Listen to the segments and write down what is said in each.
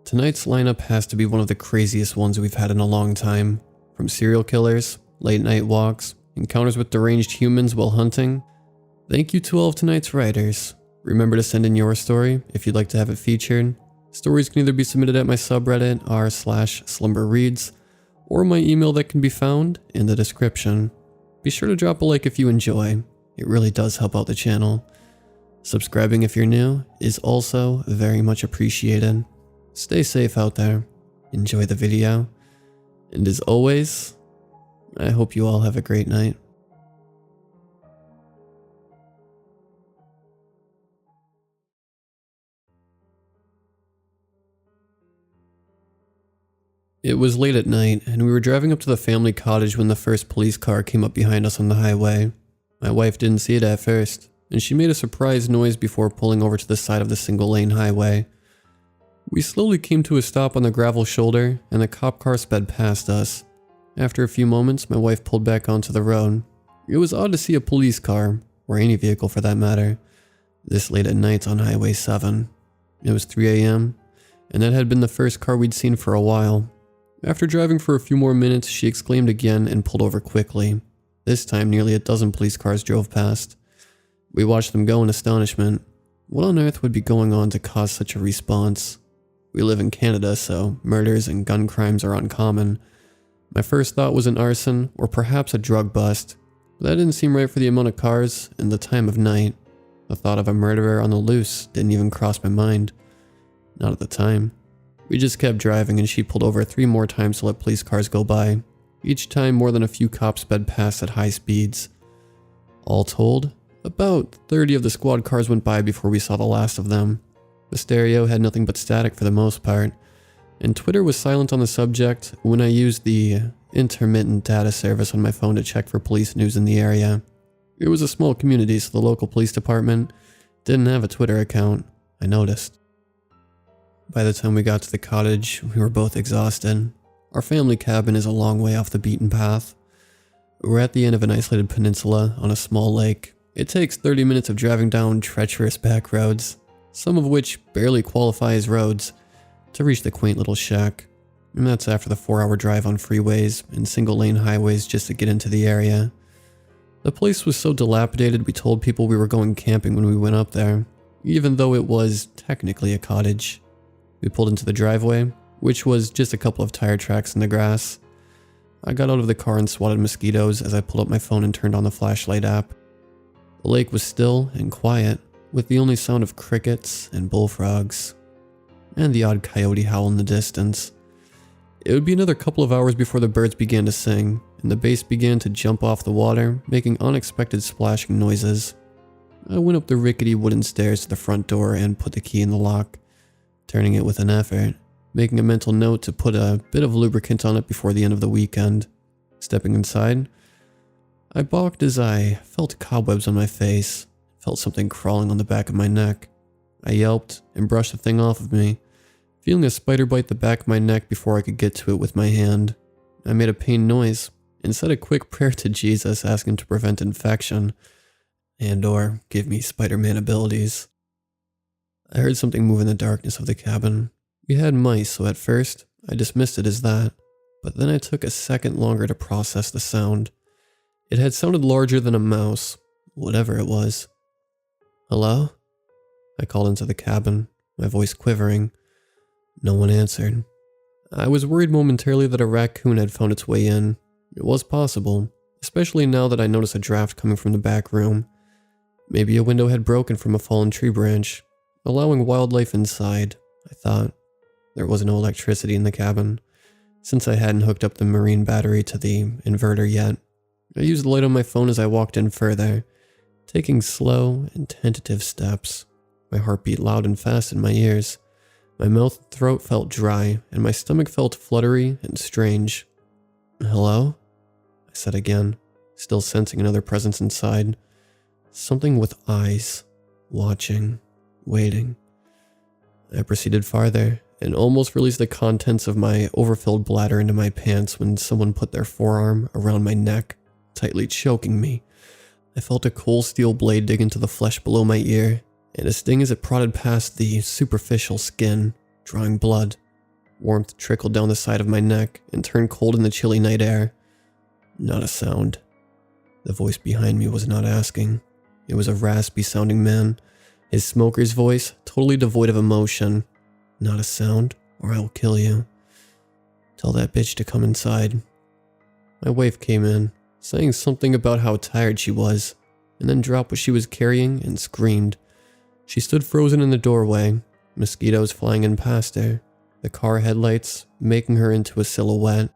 Tonight's lineup has to be one of the craziest ones we've had in a long time. From serial killers, late night walks, encounters with deranged humans while hunting. Thank you to all of tonight's writers. Remember to send in your story if you'd like to have it featured. Stories can either be submitted at my subreddit r/slumberreads or my email that can be found in the description. Be sure to drop a like if you enjoy. It really does help out the channel. Subscribing if you're new is also very much appreciated. Stay safe out there. Enjoy the video. And as always, I hope you all have a great night. It was late at night, and we were driving up to the family cottage when the first police car came up behind us on the highway. My wife didn't see it at first, and she made a surprised noise before pulling over to the side of the single-lane highway. We slowly came to a stop on the gravel shoulder, and the cop car sped past us. After a few moments, my wife pulled back onto the road. It was odd to see a police car, or any vehicle for that matter, this late at night on Highway 7. It was 3 a.m., and that had been the first car we'd seen for a while. After driving for a few more minutes, she exclaimed again and pulled over quickly. This time, nearly a dozen police cars drove past. We watched them go in astonishment. What on earth would be going on to cause such a response? We live in Canada, so murders and gun crimes are uncommon. My first thought was an arson, or perhaps a drug bust, but that didn't seem right for the amount of cars and the time of night. The thought of a murderer on the loose didn't even cross my mind. Not at the time. We just kept driving and she pulled over 3 more times to let police cars go by. Each time more than a few cops sped past at high speeds. All told, about 30 of the squad cars went by before we saw the last of them. The stereo had nothing but static for the most part, and Twitter was silent on the subject when I used the intermittent data service on my phone to check for police news in the area. It was a small community, so the local police department didn't have a Twitter account, I noticed. By the time we got to the cottage, we were both exhausted. Our family cabin is a long way off the beaten path. We're at the end of an isolated peninsula on a small lake. It takes 30 minutes of driving down treacherous back roads, some of which barely qualify as roads, to reach the quaint little shack. And that's after the 4-hour drive on freeways and single-lane highways just to get into the area. The place was so dilapidated we told people we were going camping when we went up there, even though it was technically a cottage. We pulled into the driveway, which was just a couple of tire tracks in the grass. I got out of the car and swatted mosquitoes as I pulled up my phone and turned on the flashlight app. The lake was still and quiet, with the only sound of crickets and bullfrogs, and the odd coyote howl in the distance. It would be another couple of hours before the birds began to sing, and the bass began to jump off the water, making unexpected splashing noises. I went up the rickety wooden stairs to the front door and put the key in the lock, turning it with an effort, making a mental note to put a bit of lubricant on it before the end of the weekend. Stepping inside, I balked as I felt cobwebs on my face, felt something crawling on the back of my neck. I yelped and brushed the thing off of me, feeling a spider bite the back of my neck before I could get to it with my hand. I made a pained noise and said a quick prayer to Jesus asking to prevent infection and/or give me Spider-Man abilities. I heard something move in the darkness of the cabin. We had mice, so at first, I dismissed it as that, but then I took a second longer to process the sound. It had sounded larger than a mouse, whatever it was. "Hello?" I called into the cabin, my voice quivering. No one answered. I was worried momentarily that a raccoon had found its way in. It was possible, especially now that I noticed a draft coming from the back room. Maybe a window had broken from a fallen tree branch, allowing wildlife inside, I thought. There was no electricity in the cabin, since I hadn't hooked up the marine battery to the inverter yet. I used the light on my phone as I walked in further, taking slow and tentative steps. My heart beat loud and fast in my ears. My mouth and throat felt dry, and my stomach felt fluttery and strange. "Hello?" I said again, still sensing another presence inside. Something with eyes, watching, waiting. I proceeded farther, and almost released the contents of my overfilled bladder into my pants when someone put their forearm around my neck, tightly choking me. I felt a cold steel blade dig into the flesh below my ear, and a sting as it prodded past the superficial skin, drawing blood. Warmth trickled down the side of my neck and turned cold in the chilly night air. Not a sound. The voice behind me was not asking. It was a raspy sounding man, his smoker's voice totally devoid of emotion. Not a sound, or I will kill you. Tell that bitch to come inside. My wife came in, saying something about how tired she was, and then dropped what she was carrying and screamed. She stood frozen in the doorway, mosquitoes flying in past her, the car headlights making her into a silhouette,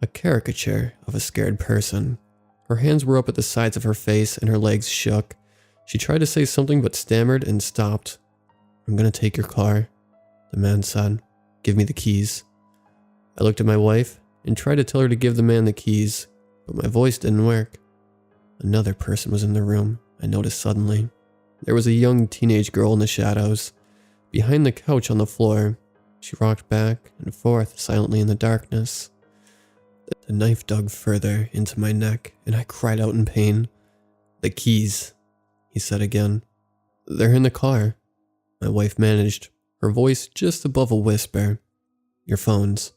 a caricature of a scared person. Her hands were up at the sides of her face and her legs shook. She tried to say something but stammered and stopped. "I'm gonna take your car," the man said. "Give me the keys." I looked at my wife and tried to tell her to give the man the keys, but my voice didn't work. Another person was in the room, I noticed suddenly. There was a young teenage girl in the shadows. Behind the couch on the floor, she rocked back and forth silently in the darkness. The knife dug further into my neck and I cried out in pain. "The keys," he said again. "They're in the car," my wife managed, her voice just above a whisper. "Your phones,"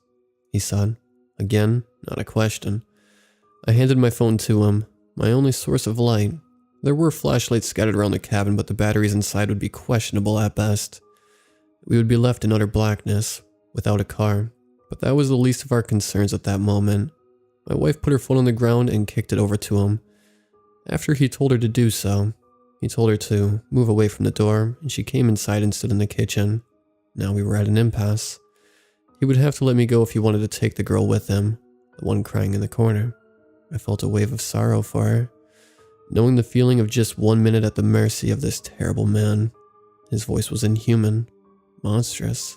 he said. Again, not a question. I handed my phone to him, my only source of light. There were flashlights scattered around the cabin, but the batteries inside would be questionable at best. We would be left in utter blackness, without a car, but that was the least of our concerns at that moment. My wife put her phone on the ground and kicked it over to him. After he told her to do so, he told her to move away from the door, and she came inside and stood in the kitchen. Now we were at an impasse. He would have to let me go if he wanted to take the girl with him, the one crying in the corner. I felt a wave of sorrow for her, knowing the feeling of just 1 minute at the mercy of this terrible man. His voice was inhuman, monstrous.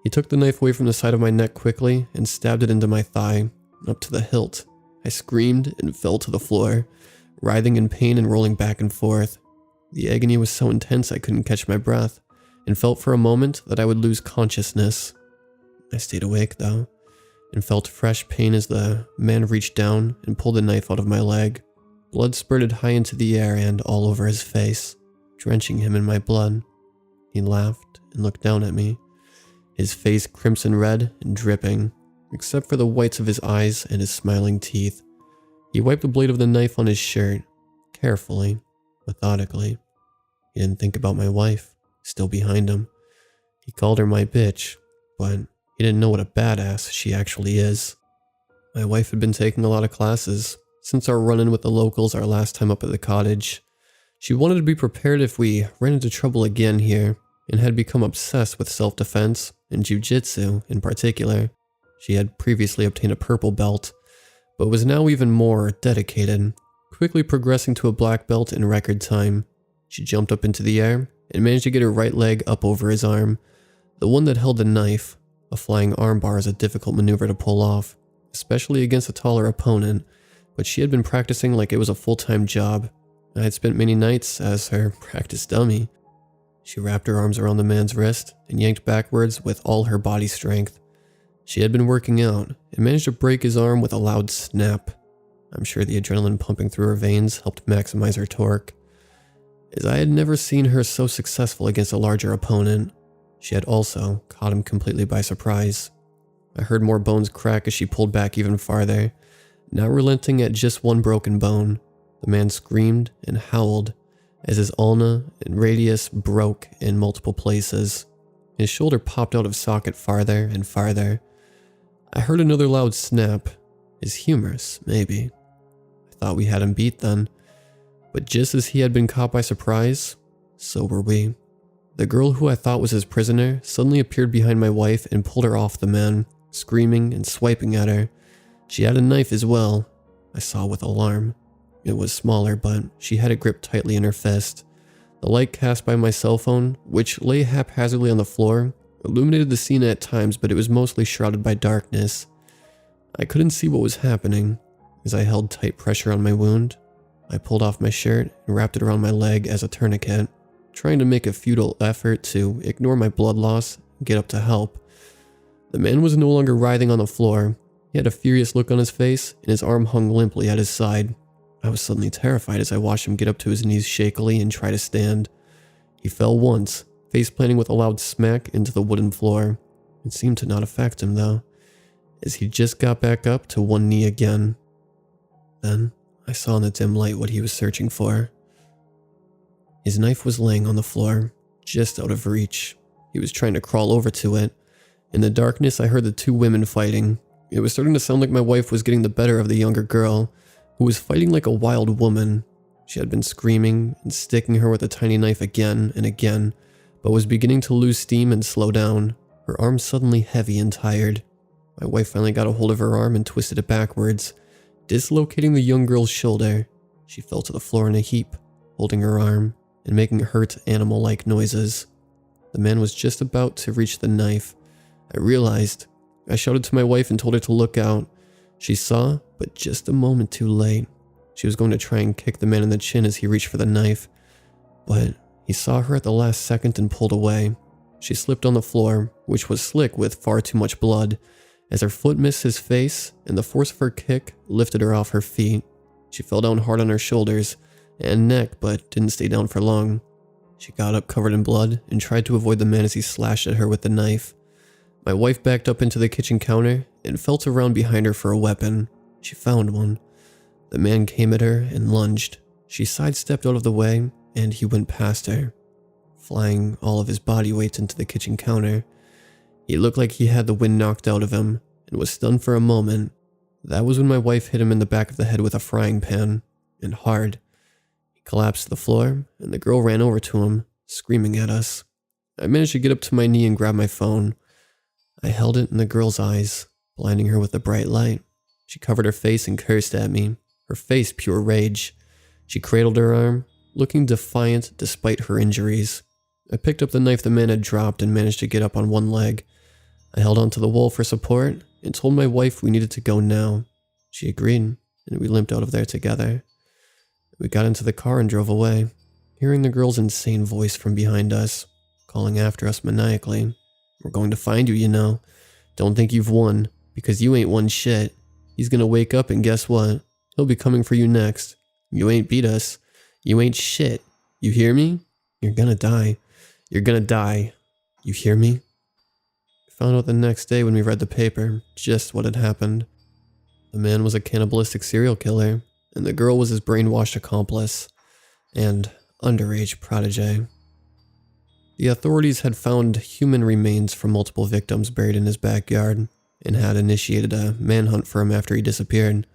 He took the knife away from the side of my neck quickly and stabbed it into my thigh, up to the hilt. I screamed and fell to the floor, writhing in pain and rolling back and forth. The agony was so intense I couldn't catch my breath, and felt for a moment that I would lose consciousness. I stayed awake though, and felt fresh pain as the man reached down and pulled the knife out of my leg. Blood spurted high into the air and all over his face, drenching him in my blood. He laughed and looked down at me, his face crimson red and dripping, except for the whites of his eyes and his smiling teeth. He wiped the blade of the knife on his shirt, carefully, methodically. He didn't think about my wife, still behind him. He called her my bitch, but he didn't know what a badass she actually is. My wife had been taking a lot of classes since our run-in with the locals our last time up at the cottage. She wanted to be prepared if we ran into trouble again here, and had become obsessed with self-defense and jiu-jitsu in particular. She had previously obtained a purple belt, but was now even more dedicated, quickly progressing to a black belt in record time. She jumped up into the air and managed to get her right leg up over his arm, the one that held the knife. A flying armbar is a difficult maneuver to pull off, especially against a taller opponent, but she had been practicing like it was a full-time job. I had spent many nights as her practice dummy. She wrapped her arms around the man's wrist and yanked backwards with all her body strength. She had been working out and managed to break his arm with a loud snap. I'm sure the adrenaline pumping through her veins helped maximize her torque, as I had never seen her so successful against a larger opponent. She had also caught him completely by surprise. I heard more bones crack as she pulled back even farther, not relenting at just one broken bone. The man screamed and howled as his ulna and radius broke in multiple places. His shoulder popped out of socket farther and farther. I heard another loud snap. His humerus, maybe. I thought we had him beat then, but just as he had been caught by surprise, so were we. The girl who I thought was his prisoner suddenly appeared behind my wife and pulled her off the man, screaming and swiping at her. She had a knife as well, I saw with alarm. It was smaller, but she had it gripped tightly in her fist. The light cast by my cell phone, which lay haphazardly on the floor, illuminated the scene at times, but it was mostly shrouded by darkness. I couldn't see what was happening. As I held tight pressure on my wound, I pulled off my shirt and wrapped it around my leg as a tourniquet, trying to make a futile effort to ignore my blood loss and get up to help. The man was no longer writhing on the floor. He had a furious look on his face, and his arm hung limply at his side. I was suddenly terrified as I watched him get up to his knees shakily and try to stand. He fell once, face planting with a loud smack into the wooden floor. It seemed to not affect him though, as he just got back up to one knee again. Then I saw in the dim light what he was searching for. His knife was laying on the floor, just out of reach. He was trying to crawl over to it. In the darkness, I heard the two women fighting. It was starting to sound like my wife was getting the better of the younger girl, who was fighting like a wild woman. She had been screaming and sticking her with a tiny knife again and again, but was beginning to lose steam and slow down, her arm suddenly heavy and tired. My wife finally got a hold of her arm and twisted it backwards, dislocating the young girl's shoulder. She fell to the floor in a heap, holding her arm and making hurt animal-like noises. The man was just about to reach the knife. I realized. I shouted to my wife and told her to look out. She saw, but just a moment too late. She was going to try and kick the man in the chin as he reached for the knife, but he saw her at the last second and pulled away. She slipped on the floor, which was slick with far too much blood, as her foot missed his face and the force of her kick lifted her off her feet. She fell down hard on her shoulders and neck, but didn't stay down for long. She got up covered in blood and tried to avoid the man as he slashed at her with the knife. My wife backed up into the kitchen counter and felt around behind her for a weapon. She found one. The man came at her and lunged. She sidestepped out of the way and he went past her, flying all of his body weight into the kitchen counter. He looked like he had the wind knocked out of him and was stunned for a moment. That was when my wife hit him in the back of the head with a frying pan, and hard. He collapsed to the floor and the girl ran over to him, screaming at us. I managed to get up to my knee and grab my phone. I held it in the girl's eyes, blinding her with the bright light. She covered her face and cursed at me, her face pure rage. She cradled her arm, looking defiant despite her injuries. I picked up the knife the man had dropped and managed to get up on one leg. I held onto the wall for support and told my wife we needed to go now. She agreed, and we limped out of there together. We got into the car and drove away, hearing the girl's insane voice from behind us, calling after us maniacally. "We're going to find you, you know. Don't think you've won, because you ain't won shit. He's gonna wake up and guess what? He'll be coming for you next. You ain't beat us. You ain't shit. You hear me? You're gonna die. You're gonna die. You hear me?" We found out the next day when we read the paper just what had happened. The man was a cannibalistic serial killer, and the girl was his brainwashed accomplice and underage protege. The authorities had found human remains from multiple victims buried in his backyard and had initiated a manhunt for him after he disappeared.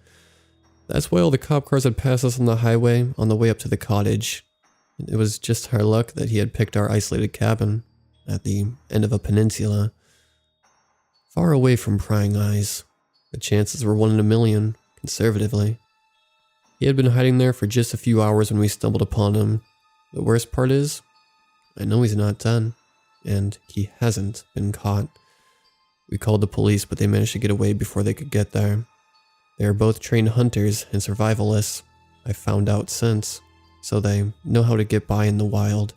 That's why all the cop cars had passed us on the highway on the way up to the cottage. It was just our luck that he had picked our isolated cabin at the end of a peninsula, far away from prying eyes. The chances were 1 in a million, conservatively. He had been hiding there for just a few hours when we stumbled upon him. The worst part is, I know he's not dead, and he hasn't been caught. We called the police, but they managed to get away before they could get there. They are both trained hunters and survivalists, I found out since, so they know how to get by in the wild.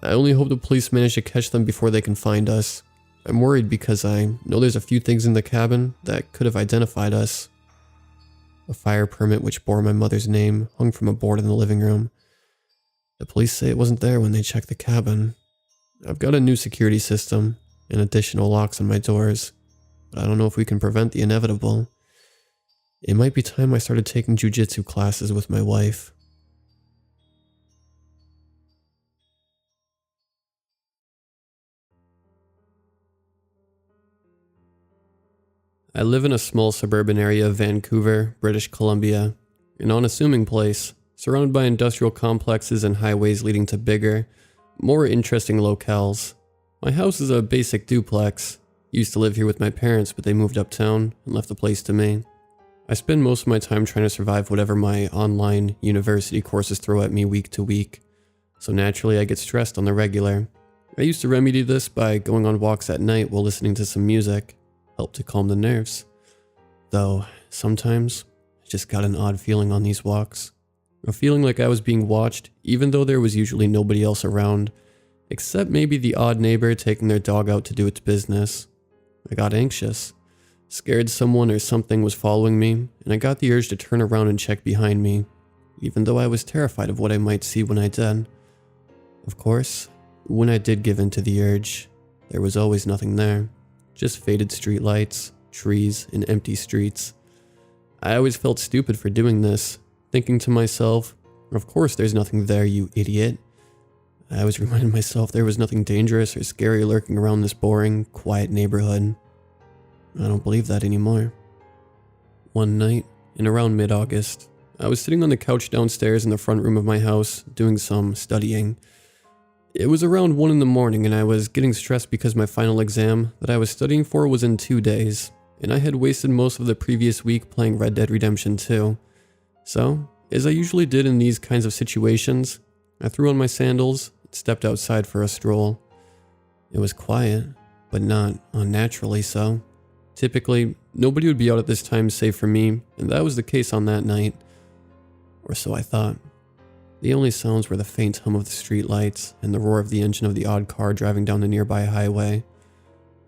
I only hope the police manage to catch them before they can find us. I'm worried because I know there's a few things in the cabin that could have identified us. A fire permit which bore my mother's name hung from a board in the living room. The police say it wasn't there when they checked the cabin. I've got a new security system and additional locks on my doors, but I don't know if we can prevent the inevitable. It might be time I started taking jujitsu classes with my wife. I live in a small suburban area of Vancouver, British Columbia, an unassuming place, surrounded by industrial complexes and highways leading to bigger, more interesting locales. My house is a basic duplex. Used to live here with my parents, but they moved uptown and left the place to me. I spend most of my time trying to survive whatever my online university courses throw at me week to week, so naturally I get stressed on the regular. I used to remedy this by going on walks at night while listening to some music. Helped to calm the nerves. Though, sometimes, I just got an odd feeling on these walks. A feeling like I was being watched, even though there was usually nobody else around, except maybe the odd neighbor taking their dog out to do its business. I got anxious, scared someone or something was following me, and I got the urge to turn around and check behind me, even though I was terrified of what I might see when I did. Of course, when I did give in to the urge, there was always nothing there. just faded streetlights, trees, and empty streets. I always felt stupid for doing this, thinking to myself, of course there's nothing there, you idiot. I always reminded myself there was nothing dangerous or scary lurking around this boring, quiet neighborhood. I don't believe that anymore. One night, in around mid-August, I was sitting on the couch downstairs in the front room of my house, doing some studying. It was around 1 in the morning and I was getting stressed because my final exam that I was studying for was in 2 days, and I had wasted most of the previous week playing Red Dead Redemption 2. So, as I usually did in these kinds of situations, I threw on my sandals and stepped outside for a stroll. It was quiet, but not unnaturally so. Typically, nobody would be out at this time save for me, and that was the case on that night. Or so I thought. The only sounds were the faint hum of the streetlights and the roar of the engine of the odd car driving down the nearby highway.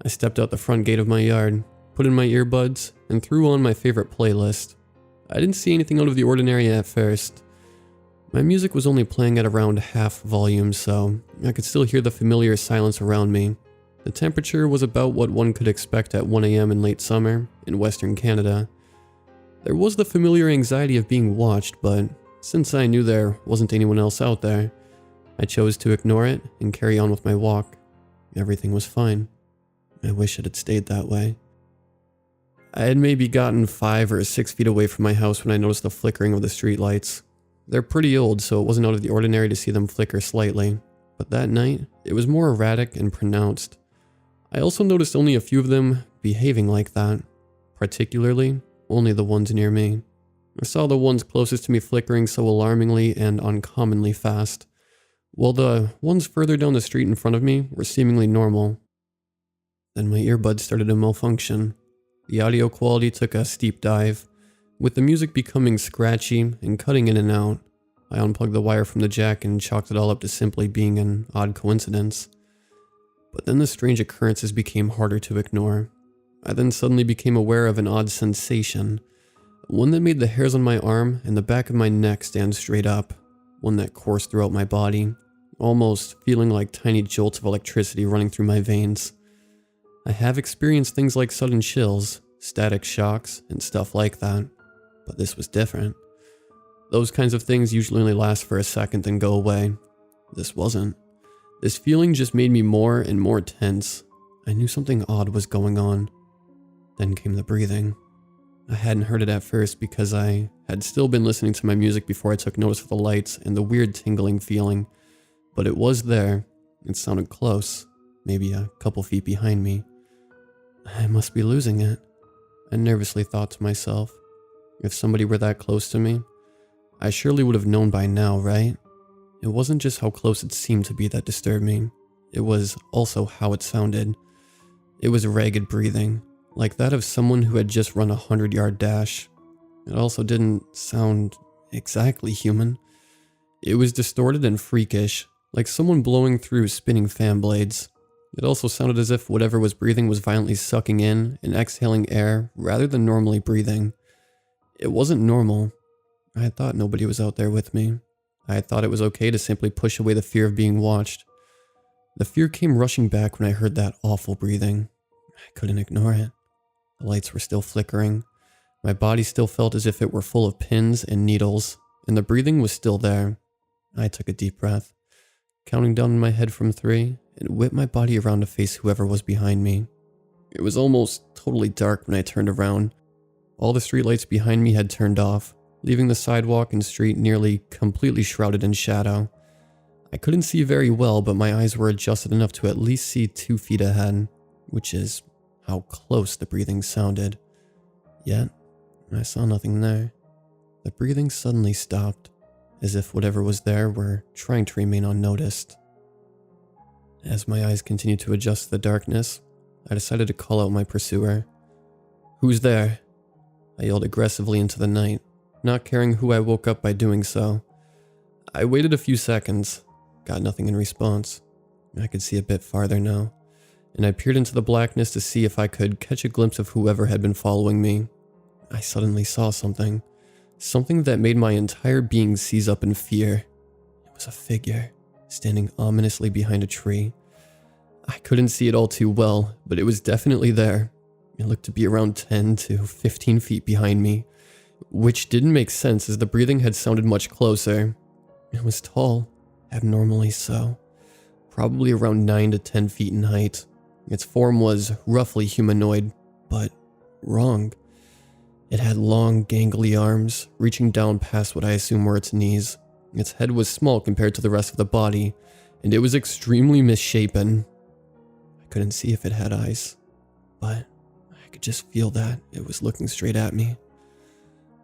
I stepped out the front gate of my yard, put in my earbuds, and threw on my favorite playlist. I didn't see anything out of the ordinary at first. My music was only playing at around half volume, so I could still hear the familiar silence around me. The temperature was about what one could expect at 1 a.m. in late summer in Western Canada. There was the familiar anxiety of being watched, but since I knew there wasn't anyone else out there, I chose to ignore it and carry on with my walk. Everything was fine. I wish it had stayed that way. I had maybe gotten 5 or 6 feet away from my house when I noticed the flickering of the streetlights. They're pretty old, so it wasn't out of the ordinary to see them flicker slightly, but that night, it was more erratic and pronounced. I also noticed only a few of them behaving like that, particularly only the ones near me. I saw the ones closest to me flickering so alarmingly and uncommonly fast, while the ones further down the street in front of me were seemingly normal. Then my earbuds started to malfunction. The audio quality took a steep dive, with the music becoming scratchy and cutting in and out. I unplugged the wire from the jack and chalked it all up to simply being an odd coincidence. But then the strange occurrences became harder to ignore. I then suddenly became aware of an odd sensation, one that made the hairs on my arm and the back of my neck stand straight up, one that coursed throughout my body, almost feeling like tiny jolts of electricity running through my veins. I have experienced things like sudden chills, static shocks, and stuff like that, but this was different. Those kinds of things usually only last for a second then go away. This wasn't. This feeling just made me more and more tense. I knew something odd was going on. Then came the breathing. I hadn't heard it at first because I had still been listening to my music before I took notice of the lights and the weird tingling feeling, but it was there. It sounded close, maybe a couple feet behind me. I must be losing it, I nervously thought to myself. If somebody were that close to me, I surely would have known by now, right? It wasn't just how close it seemed to be that disturbed me. It was also how it sounded. It was ragged breathing, like that of someone who had just run a 100-yard dash. It also didn't sound exactly human. It was distorted and freakish, like someone blowing through spinning fan blades. It also sounded as if whatever was breathing was violently sucking in and exhaling air rather than normally breathing. It wasn't normal. I had thought nobody was out there with me. I had thought it was okay to simply push away the fear of being watched. The fear came rushing back when I heard that awful breathing. I couldn't ignore it. The lights were still flickering. My body still felt as if it were full of pins and needles, and the breathing was still there. I took a deep breath, counting down in my head from 3, and whipped my body around to face whoever was behind me. It was almost totally dark when I turned around. All the streetlights behind me had turned off, leaving the sidewalk and street nearly completely shrouded in shadow. I couldn't see very well, but my eyes were adjusted enough to at least see 2 feet ahead, which is how close the breathing sounded. Yet, I saw nothing there. The breathing suddenly stopped, as if whatever was there were trying to remain unnoticed. As my eyes continued to adjust to the darkness, I decided to call out my pursuer. "Who's there?" I yelled aggressively into the night, not caring who I woke up by doing so. I waited a few seconds, got nothing in response. I could see a bit farther now, and I peered into the blackness to see if I could catch a glimpse of whoever had been following me. I suddenly saw something that made my entire being seize up in fear. It was a figure, standing ominously behind a tree. I couldn't see it all too well, but it was definitely there. It looked to be around 10 to 15 feet behind me, which didn't make sense as the breathing had sounded much closer. It was tall, abnormally so, probably around 9 to 10 feet in height. Its form was roughly humanoid, but wrong. It had long, gangly arms, reaching down past what I assume were its knees. Its head was small compared to the rest of the body, and it was extremely misshapen. I couldn't see if it had eyes, but I could just feel that it was looking straight at me.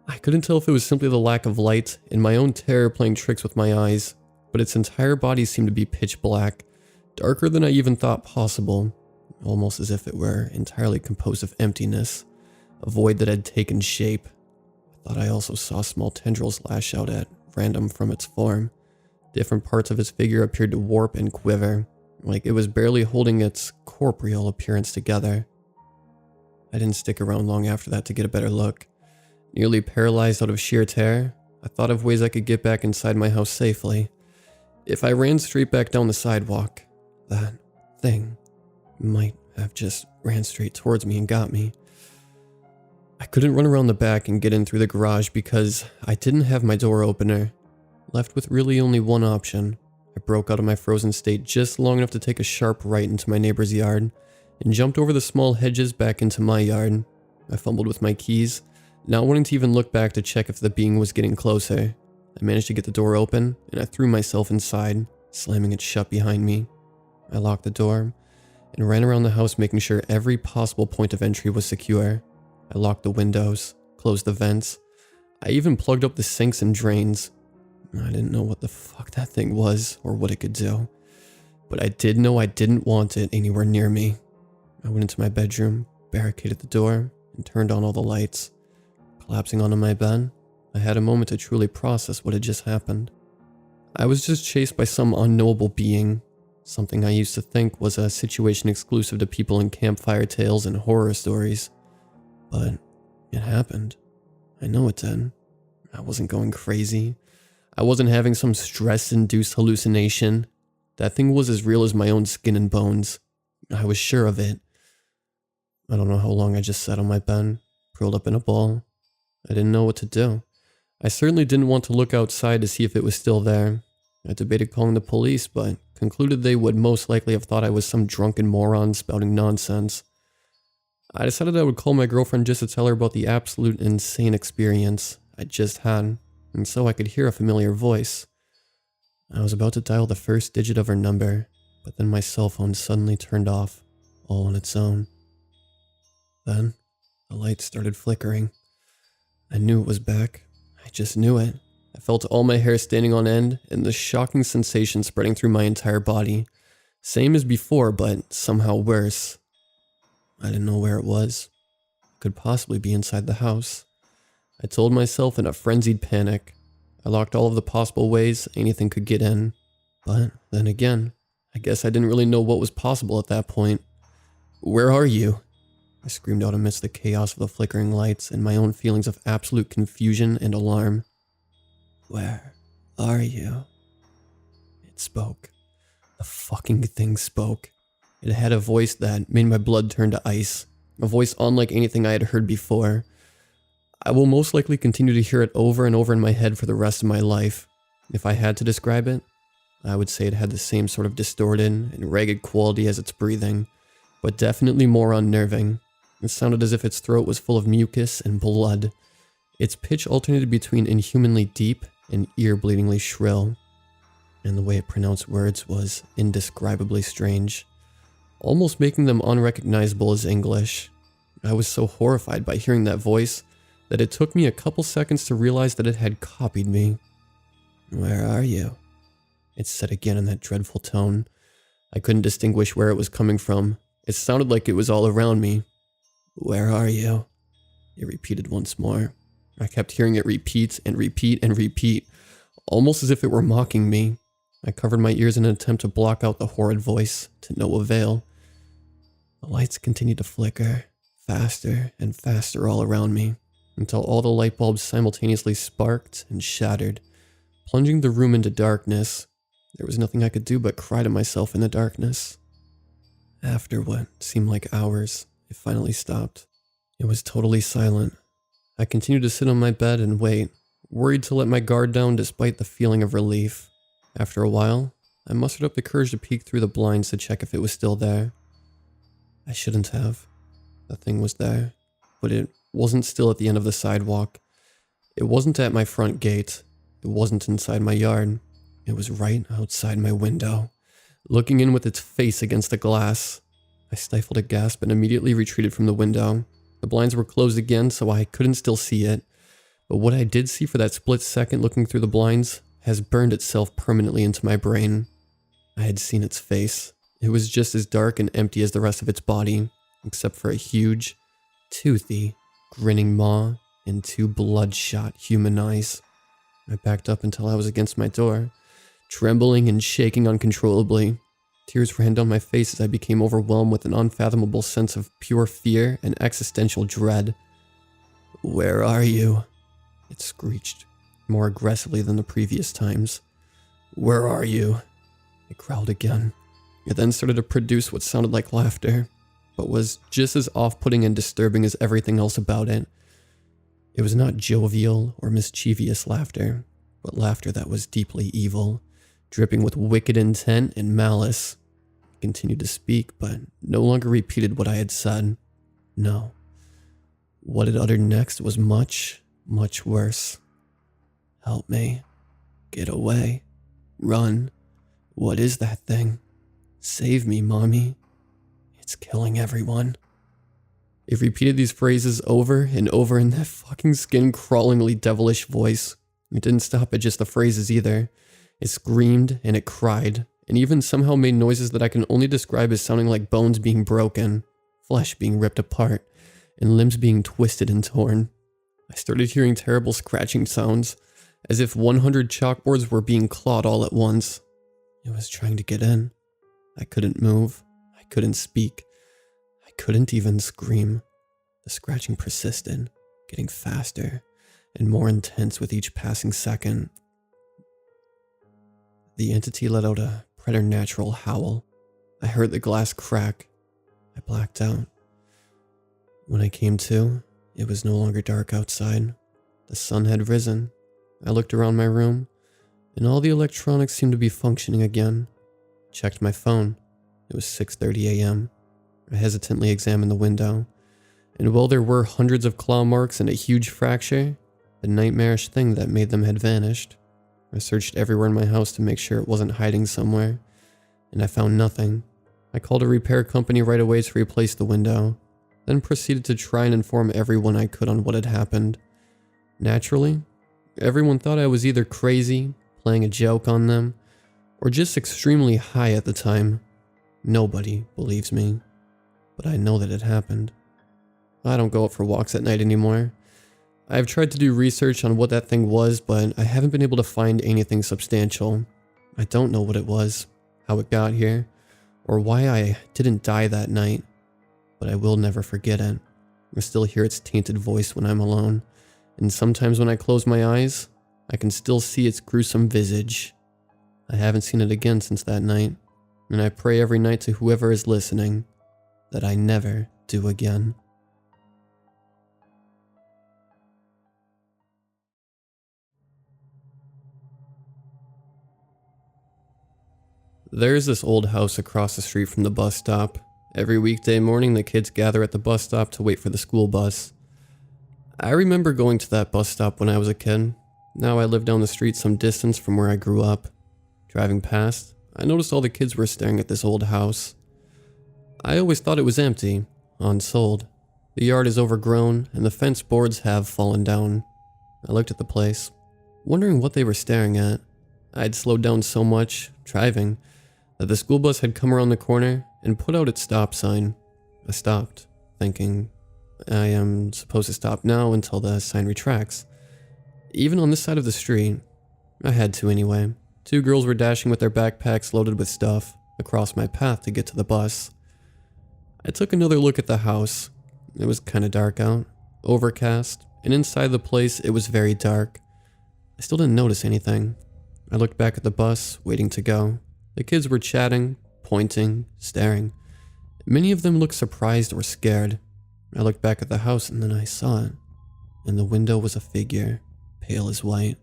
I couldn't tell if it was simply the lack of light and my own terror playing tricks with my eyes, but its entire body seemed to be pitch black, darker than I even thought possible, almost as if it were entirely composed of emptiness, a void that had taken shape. I thought I also saw small tendrils lash out at random from its form. Different parts of its figure appeared to warp and quiver, like it was barely holding its corporeal appearance together. I didn't stick around long after that to get a better look. Nearly paralyzed out of sheer terror, I thought of ways I could get back inside my house safely. If I ran straight back down the sidewalk, that thing might have just ran straight towards me and got me. I couldn't run around the back and get in through the garage because I didn't have my door opener. Left with really only one option. I broke out of my frozen state just long enough to take a sharp right into my neighbor's yard and jumped over the small hedges back into my yard. I fumbled with my keys, not wanting to even look back to check if the being was getting closer. I managed to get the door open and I threw myself inside, slamming it shut behind me. I locked the door and ran around the house making sure every possible point of entry was secure. I locked the windows, closed the vents. I even plugged up the sinks and drains. I didn't know what the fuck that thing was or what it could do, but I did know I didn't want it anywhere near me. I went into my bedroom, barricaded the door, and turned on all the lights. Collapsing onto my bed, I had a moment to truly process what had just happened. I was just chased by some unknowable being, something I used to think was a situation exclusive to people in campfire tales and horror stories. But it happened. I know it did. I wasn't going crazy. I wasn't having some stress-induced hallucination. That thing was as real as my own skin and bones. I was sure of it. I don't know how long I just sat on my bed, curled up in a ball. I didn't know what to do. I certainly didn't want to look outside to see if it was still there. I debated calling the police, but concluded they would most likely have thought I was some drunken moron spouting nonsense. I decided I would call my girlfriend just to tell her about the absolute insane experience I just had, and so I could hear a familiar voice. I was about to dial the first digit of her number, but then my cell phone suddenly turned off, all on its own. Then, the light started flickering. I knew it was back. I just knew it. I felt all my hair standing on end and the shocking sensation spreading through my entire body. Same as before, but somehow worse. I didn't know where it was. It could possibly be inside the house. I told myself in a frenzied panic. I locked all of the possible ways anything could get in. But then again, I guess I didn't really know what was possible at that point. "Where are you?" I screamed out amidst the chaos of the flickering lights and my own feelings of absolute confusion and alarm. "Where are you?" It spoke. The fucking thing spoke. It had a voice that made my blood turn to ice. A voice unlike anything I had heard before. I will most likely continue to hear it over and over in my head for the rest of my life. If I had to describe it, I would say it had the same sort of distorted and ragged quality as its breathing, but definitely more unnerving. It sounded as if its throat was full of mucus and blood. Its pitch alternated between inhumanly deep and ear-bleedingly shrill, and the way it pronounced words was indescribably strange, almost making them unrecognizable as English. I was so horrified by hearing that voice that it took me a couple seconds to realize that it had copied me. "Where are you?" It said again in that dreadful tone. I couldn't distinguish where it was coming from. It sounded like it was all around me. "Where are you?" It repeated once more. I kept hearing it repeat and repeat and repeat, almost as if it were mocking me. I covered my ears in an attempt to block out the horrid voice, to no avail. The lights continued to flicker, faster and faster all around me, until all the light bulbs simultaneously sparked and shattered, plunging the room into darkness. There was nothing I could do but cry to myself in the darkness. After what seemed like hours, it finally stopped. It was totally silent. I continued to sit on my bed and wait, worried to let my guard down despite the feeling of relief. After a while, I mustered up the courage to peek through the blinds to check if it was still there. I shouldn't have. The thing was there, but it wasn't still at the end of the sidewalk. It wasn't at my front gate. It wasn't inside my yard. It was right outside my window, looking in with its face against the glass. I stifled a gasp and immediately retreated from the window. The blinds were closed again, so I couldn't still see it. But what I did see for that split second looking through the blinds has burned itself permanently into my brain. I had seen its face. It was just as dark and empty as the rest of its body, except for a huge, toothy, grinning maw and two bloodshot human eyes. I backed up until I was against my door, trembling and shaking uncontrollably. Tears ran down my face as I became overwhelmed with an unfathomable sense of pure fear and existential dread. "Where are you?" it screeched, more aggressively than the previous times. "Where are you?" it growled again. It then started to produce what sounded like laughter, but was just as off-putting and disturbing as everything else about it. It was not jovial or mischievous laughter, but laughter that was deeply evil, dripping with wicked intent and malice. I continued to speak, but no longer repeated what I had said. No. What it uttered next was much, much worse. "Help me. Get away. Run. What is that thing? Save me, Mommy. It's killing everyone." It repeated these phrases over and over in that fucking skin-crawlingly devilish voice. It didn't stop at just the phrases either. It screamed and it cried, and even somehow made noises that I can only describe as sounding like bones being broken, flesh being ripped apart, and limbs being twisted and torn. I started hearing terrible scratching sounds, as if 100 chalkboards were being clawed all at once. It was trying to get in. I couldn't move. I couldn't speak. I couldn't even scream. The scratching persisted, getting faster and more intense with each passing second. The entity let out a preternatural howl. I heard the glass crack. I blacked out. When I came to, it was no longer dark outside. The sun had risen. I looked around my room, and all the electronics seemed to be functioning again. Checked my phone. It was 6:30 a.m. I hesitantly examined the window, and while there were hundreds of claw marks and a huge fracture, the nightmarish thing that made them had vanished. I searched everywhere in my house to make sure it wasn't hiding somewhere, and I found nothing. I called a repair company right away to replace the window, then proceeded to try and inform everyone I could on what had happened. Naturally, everyone thought I was either crazy, playing a joke on them, or just extremely high at the time. Nobody believes me, but I know that it happened. I don't go out for walks at night anymore. I've tried to do research on what that thing was, but I haven't been able to find anything substantial. I don't know what it was, how it got here, or why I didn't die that night, but I will never forget it. I still hear its tainted voice when I'm alone, and sometimes when I close my eyes, I can still see its gruesome visage. I haven't seen it again since that night, and I pray every night to whoever is listening that I never do again. There's this old house across the street from the bus stop. Every weekday morning, the kids gather at the bus stop to wait for the school bus. I remember going to that bus stop when I was a kid. Now I live down the street some distance from where I grew up. Driving past, I noticed all the kids were staring at this old house. I always thought it was empty, unsold. The yard is overgrown, and the fence boards have fallen down. I looked at the place, wondering what they were staring at. I'd slowed down so much, driving, that the school bus had come around the corner and put out its stop sign. I stopped, thinking, I am supposed to stop now until the sign retracts. Even on this side of the street, I had to anyway. 2 girls were dashing with their backpacks loaded with stuff across my path to get to the bus. I took another look at the house. It was kind of dark out, overcast, and inside the place it was very dark. I still didn't notice anything. I looked back at the bus, waiting to go. The kids were chatting, pointing, staring. Many of them looked surprised or scared. I looked back at the house and then I saw it. In the window was a figure, pale as white.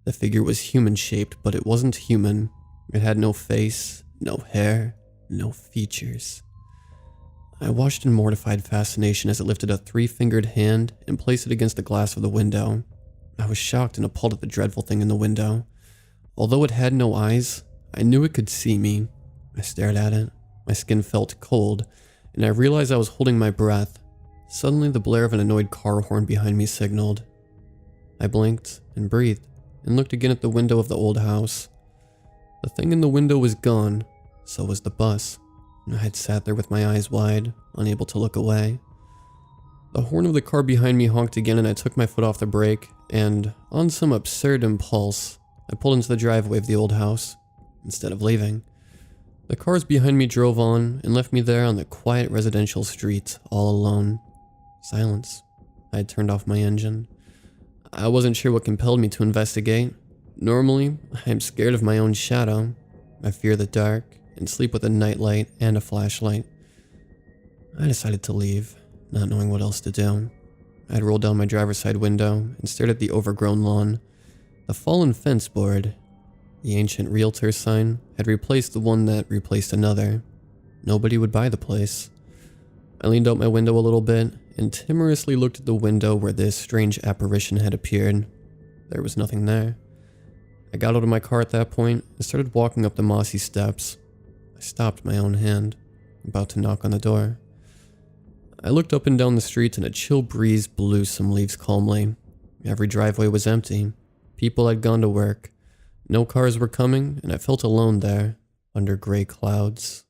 The figure was human-shaped, but it wasn't human. It had no face, no hair, no features. I watched in mortified fascination as it lifted a 3-fingered hand and placed it against the glass of the window. I was shocked and appalled at the dreadful thing in the window. Although it had no eyes, I knew it could see me. I stared at it. My skin felt cold, and I realized I was holding my breath. Suddenly, the blare of an annoyed car horn behind me signaled. I blinked and breathed and looked again at the window of the old house. The thing in the window was gone, so was the bus. I had sat there with my eyes wide, unable to look away. The horn of the car behind me honked again and I took my foot off the brake, and, on some absurd impulse, I pulled into the driveway of the old house, instead of leaving. The cars behind me drove on and left me there on the quiet residential street, all alone. Silence. I had turned off my engine. I wasn't sure what compelled me to investigate. Normally, I am scared of my own shadow. I fear the dark and sleep with a nightlight and a flashlight. I decided to leave, not knowing what else to do. I had rolled down my driver's side window and stared at the overgrown lawn. The fallen fence board, the ancient realtor sign, had replaced the one that replaced another. Nobody would buy the place. I leaned out my window a little bit and timorously looked at the window where this strange apparition had appeared. There was nothing there. I got out of my car at that point and started walking up the mossy steps. I stopped my own hand, about to knock on the door. I looked up and down the street and a chill breeze blew some leaves calmly. Every driveway was empty. People had gone to work. No cars were coming, and I felt alone there, under gray clouds.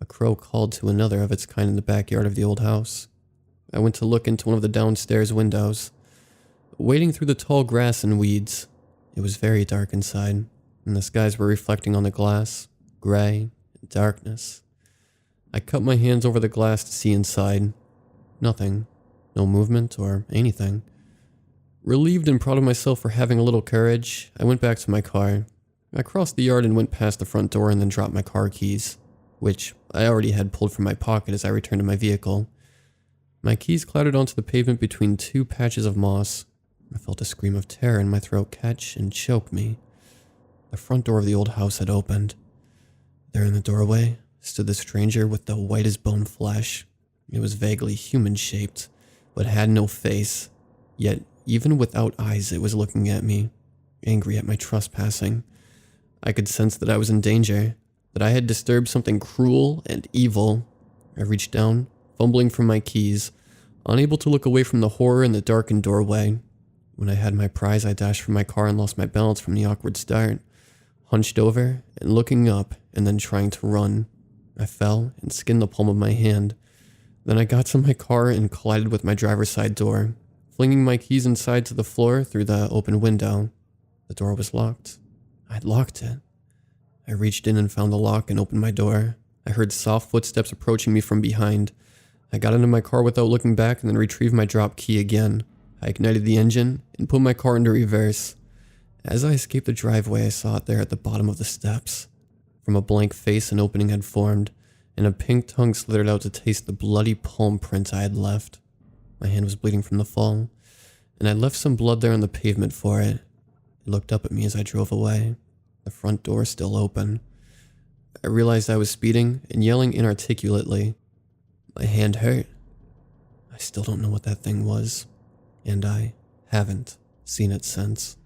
A crow called to another of its kind in the backyard of the old house. I went to look into one of the downstairs windows. Wading through the tall grass and weeds, it was very dark inside, and the skies were reflecting on the glass, gray and darkness. I cut my hands over the glass to see inside. Nothing. No movement or anything. Relieved and proud of myself for having a little courage, I went back to my car. I crossed the yard and went past the front door and then dropped my car keys, which I already had pulled from my pocket as I returned to my vehicle. My keys clattered onto the pavement between 2 patches of moss. I felt a scream of terror in my throat catch and choke me. The front door of the old house had opened. There in the doorway stood the stranger with the white-as-bone flesh. It was vaguely human-shaped, but had no face. Yet, even without eyes, it was looking at me, angry at my trespassing. I could sense that I was in danger, that I had disturbed something cruel and evil. I reached down, fumbling for my keys, unable to look away from the horror in the darkened doorway. When I had my prize, I dashed from my car and lost my balance from the awkward start. Hunched over and looking up and then trying to run. I fell and skinned the palm of my hand. Then I got to my car and collided with my driver's side door, flinging my keys inside to the floor through the open window. The door was locked. I'd locked it. I reached in and found the lock and opened my door. I heard soft footsteps approaching me from behind. I got into my car without looking back and then retrieved my drop key again. I ignited the engine and put my car into reverse. As I escaped the driveway, I saw it there at the bottom of the steps. From a blank face, an opening had formed, and a pink tongue slithered out to taste the bloody palm print I had left. My hand was bleeding from the fall, and I left some blood there on the pavement for it. It looked up at me as I drove away, the front door still open. I realized I was speeding and yelling inarticulately. My hand hurt. I still don't know what that thing was, and I haven't seen it since.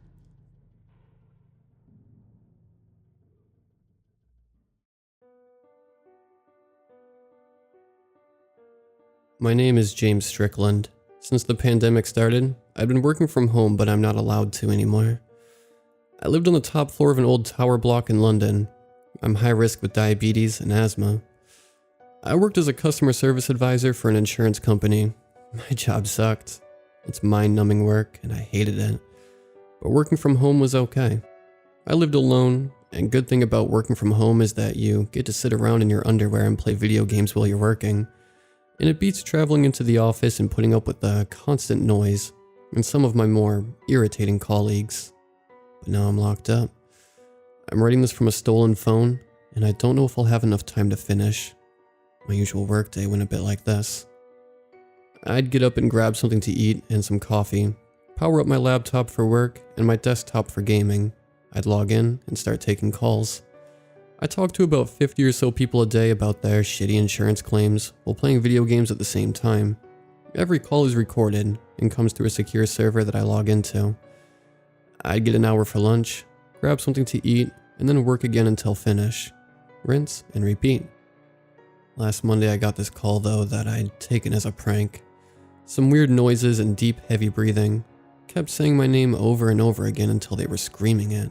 My name is James Strickland. Since the pandemic started, I've been working from home, but I'm not allowed to anymore. I lived on the top floor of an old tower block in London. I'm high risk with diabetes and asthma. I worked as a customer service advisor for an insurance company. My job sucked. It's mind-numbing work, and I hated it. But working from home was okay. I lived alone, and good thing about working from home is that you get to sit around in your underwear and play video games while you're working. And it beats traveling into the office and putting up with the constant noise and some of my more irritating colleagues. But now I'm locked up. I'm writing this from a stolen phone, and I don't know if I'll have enough time to finish. My usual workday went a bit like this. I'd get up and grab something to eat and some coffee, power up my laptop for work and my desktop for gaming. I'd log in and start taking calls. I talk to about 50 or so people a day about their shitty insurance claims while playing video games at the same time. Every call is recorded and comes through a secure server that I log into. I'd get an hour for lunch, grab something to eat, and then work again until finish. Rinse and repeat. Last Monday I got this call though that I'd taken as a prank. Some weird noises and deep heavy breathing. Kept saying my name over and over again until they were screaming it.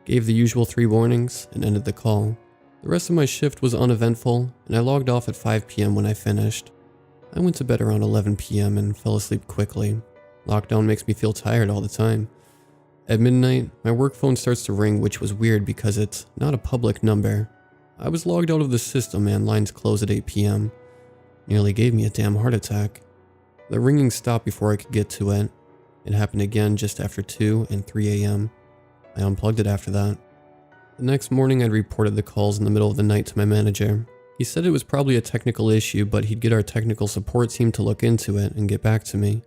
Gave the usual 3 warnings and ended the call. The rest of my shift was uneventful and I logged off at 5 p.m. when I finished. I went to bed around 11 p.m. and fell asleep quickly. Lockdown makes me feel tired all the time. At midnight, my work phone starts to ring, which was weird because it's not a public number. I was logged out of the system and lines close at 8 p.m. Nearly gave me a damn heart attack. The ringing stopped before I could get to it. It happened again just after 2 and 3 a.m. I unplugged it after that. The next morning I'd reported the calls in the middle of the night to my manager. He said it was probably a technical issue, but he'd get our technical support team to look into it and get back to me.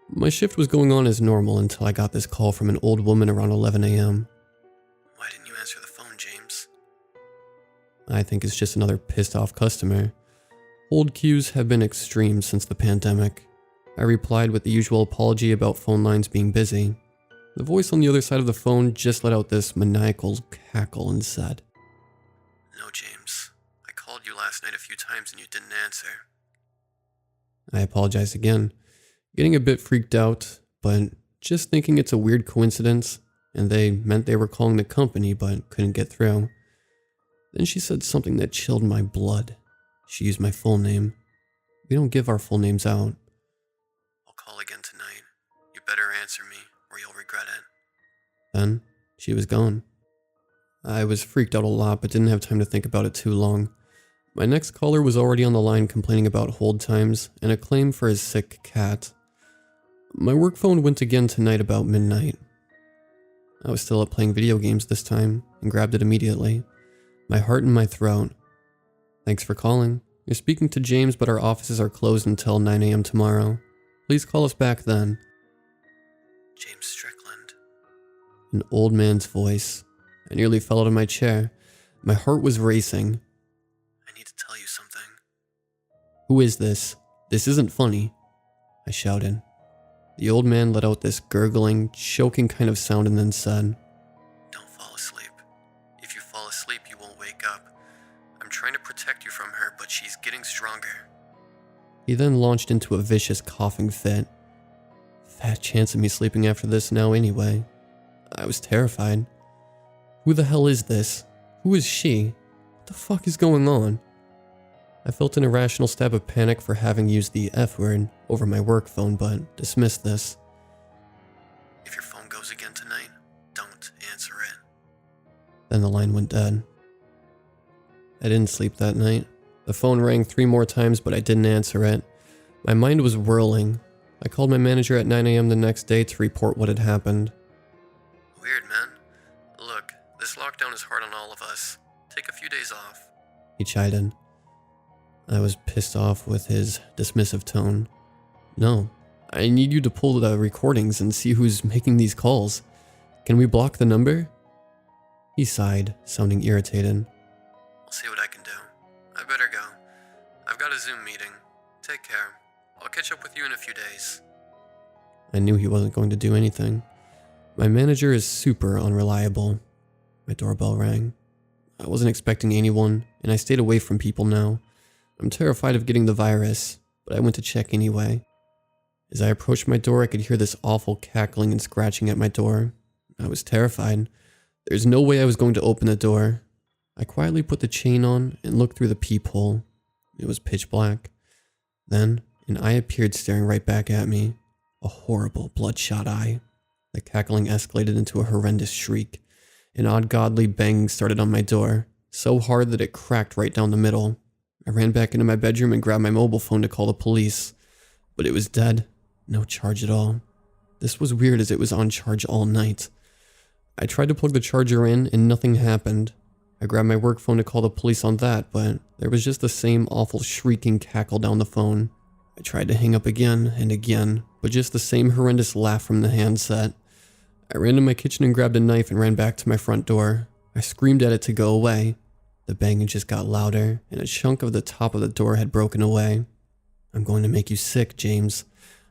My shift was going on as normal until I got this call from an old woman around 11 a.m. "Why didn't you answer the phone, James?" I think it's just another pissed off customer. Hold queues have been extreme since the pandemic. I replied with the usual apology about phone lines being busy. The voice on the other side of the phone just let out this maniacal cackle and said, "No, James. I called you last night a few times and you didn't answer." I apologized again, getting a bit freaked out, but just thinking it's a weird coincidence, and they meant they were calling the company but couldn't get through. Then she said something that chilled my blood. She used my full name. We don't give our full names out. "I'll call again tonight. You better answer me or you'll regret it." Then she was gone. I was freaked out a lot but didn't have time to think about it too long. My next caller was already on the line complaining about hold times and a claim for his sick cat. My work phone went again tonight about midnight. I was still up playing video games this time and grabbed it immediately. My heart in my throat. "Thanks for calling. You're speaking to James, but our offices are closed until 9 a.m. tomorrow. Please call us back then." "James Strickland." An old man's voice. I nearly fell out of my chair. My heart was racing. "I need to tell you something." "Who is this? This isn't funny," I shouted. The old man let out this gurgling, choking kind of sound and then said, "Don't fall asleep. If you fall asleep, you won't wake up. I'm trying to protect you from her, but she's getting stronger." He then launched into a vicious coughing fit. Fat chance of me sleeping after this now anyway. I was terrified. Who the hell is this? Who is she? What the fuck is going on? I felt an irrational stab of panic for having used the F word over my work phone, but dismissed this. "If your phone goes again tonight, don't answer it." Then the line went dead. I didn't sleep that night. The phone rang 3 more times, but I didn't answer it. My mind was whirling. I called my manager at 9 a.m. the next day to report what had happened. "Weird, man. Look, this lockdown is hard on all of us. Take a few days off," he chided. I was pissed off with his dismissive tone. "No, I need you to pull the recordings and see who's making these calls. Can we block the number?" He sighed, sounding irritated. "I'll see what I can do. I better go. I've got a Zoom meeting. Take care. I'll catch up with you in a few days." I knew he wasn't going to do anything. My manager is super unreliable. My doorbell rang. I wasn't expecting anyone, and I stayed away from people now. I'm terrified of getting the virus, but I went to check anyway. As I approached my door, I could hear this awful cackling and scratching at my door. I was terrified. There's no way I was going to open the door. I quietly put the chain on and looked through the peephole. It was pitch black. Then, an eye appeared staring right back at me. A horrible, bloodshot eye. The cackling escalated into a horrendous shriek. An ungodly banging started on my door, so hard that it cracked right down the middle. I ran back into my bedroom and grabbed my mobile phone to call the police. But it was dead. No charge at all. This was weird as it was on charge all night. I tried to plug the charger in and nothing happened. I grabbed my work phone to call the police on that, but there was just the same awful shrieking cackle down the phone. I tried to hang up again and again, but just the same horrendous laugh from the handset. I ran to my kitchen and grabbed a knife and ran back to my front door. I screamed at it to go away. The banging just got louder, and a chunk of the top of the door had broken away. "I'm going to make you sick, James.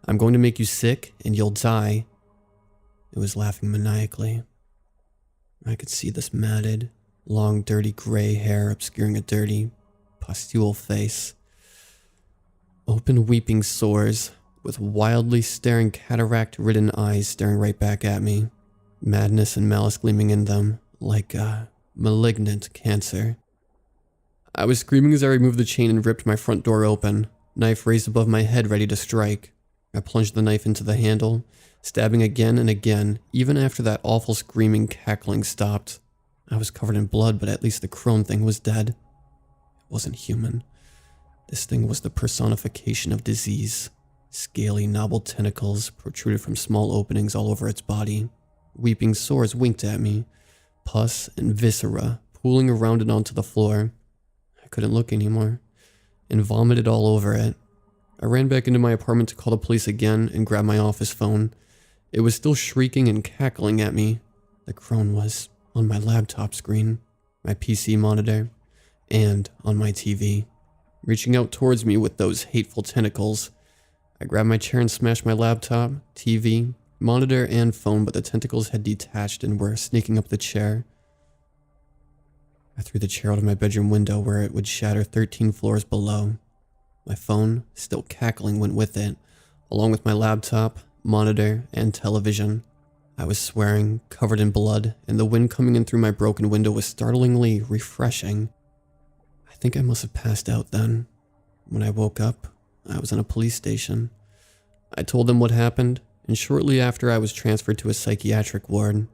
I'm going to make you sick, and you'll die." It was laughing maniacally. I could see this matted, long, dirty gray hair obscuring a dirty, pustule face. Open weeping sores, with wildly staring cataract-ridden eyes staring right back at me. Madness and malice gleaming in them, like malignant cancer. I was screaming as I removed the chain and ripped my front door open, knife raised above my head ready to strike. I plunged the knife into the handle, stabbing again and again, even after that awful screaming cackling stopped. I was covered in blood, but at least the crone thing was dead. It wasn't human. This thing was the personification of disease. Scaly, knobbled tentacles protruded from small openings all over its body. Weeping sores winked at me, pus and viscera pooling around it onto the floor. I couldn't look anymore, and vomited all over it. I ran back into my apartment to call the police again and grab my office phone. It was still shrieking and cackling at me. The crone was on my laptop screen, my PC monitor, and on my TV, reaching out towards me with those hateful tentacles. I grabbed my chair and smashed my laptop, TV, monitor, and phone, but the tentacles had detached and were sneaking up the chair. I threw the chair out of my bedroom window where it would shatter 13 floors below. My phone, still cackling, went with it, along with my laptop, monitor, and television. I was swearing, covered in blood, and the wind coming in through my broken window was startlingly refreshing. I think I must have passed out then. When I woke up, I was in a police station. I told them what happened, and shortly after I was transferred to a psychiatric ward.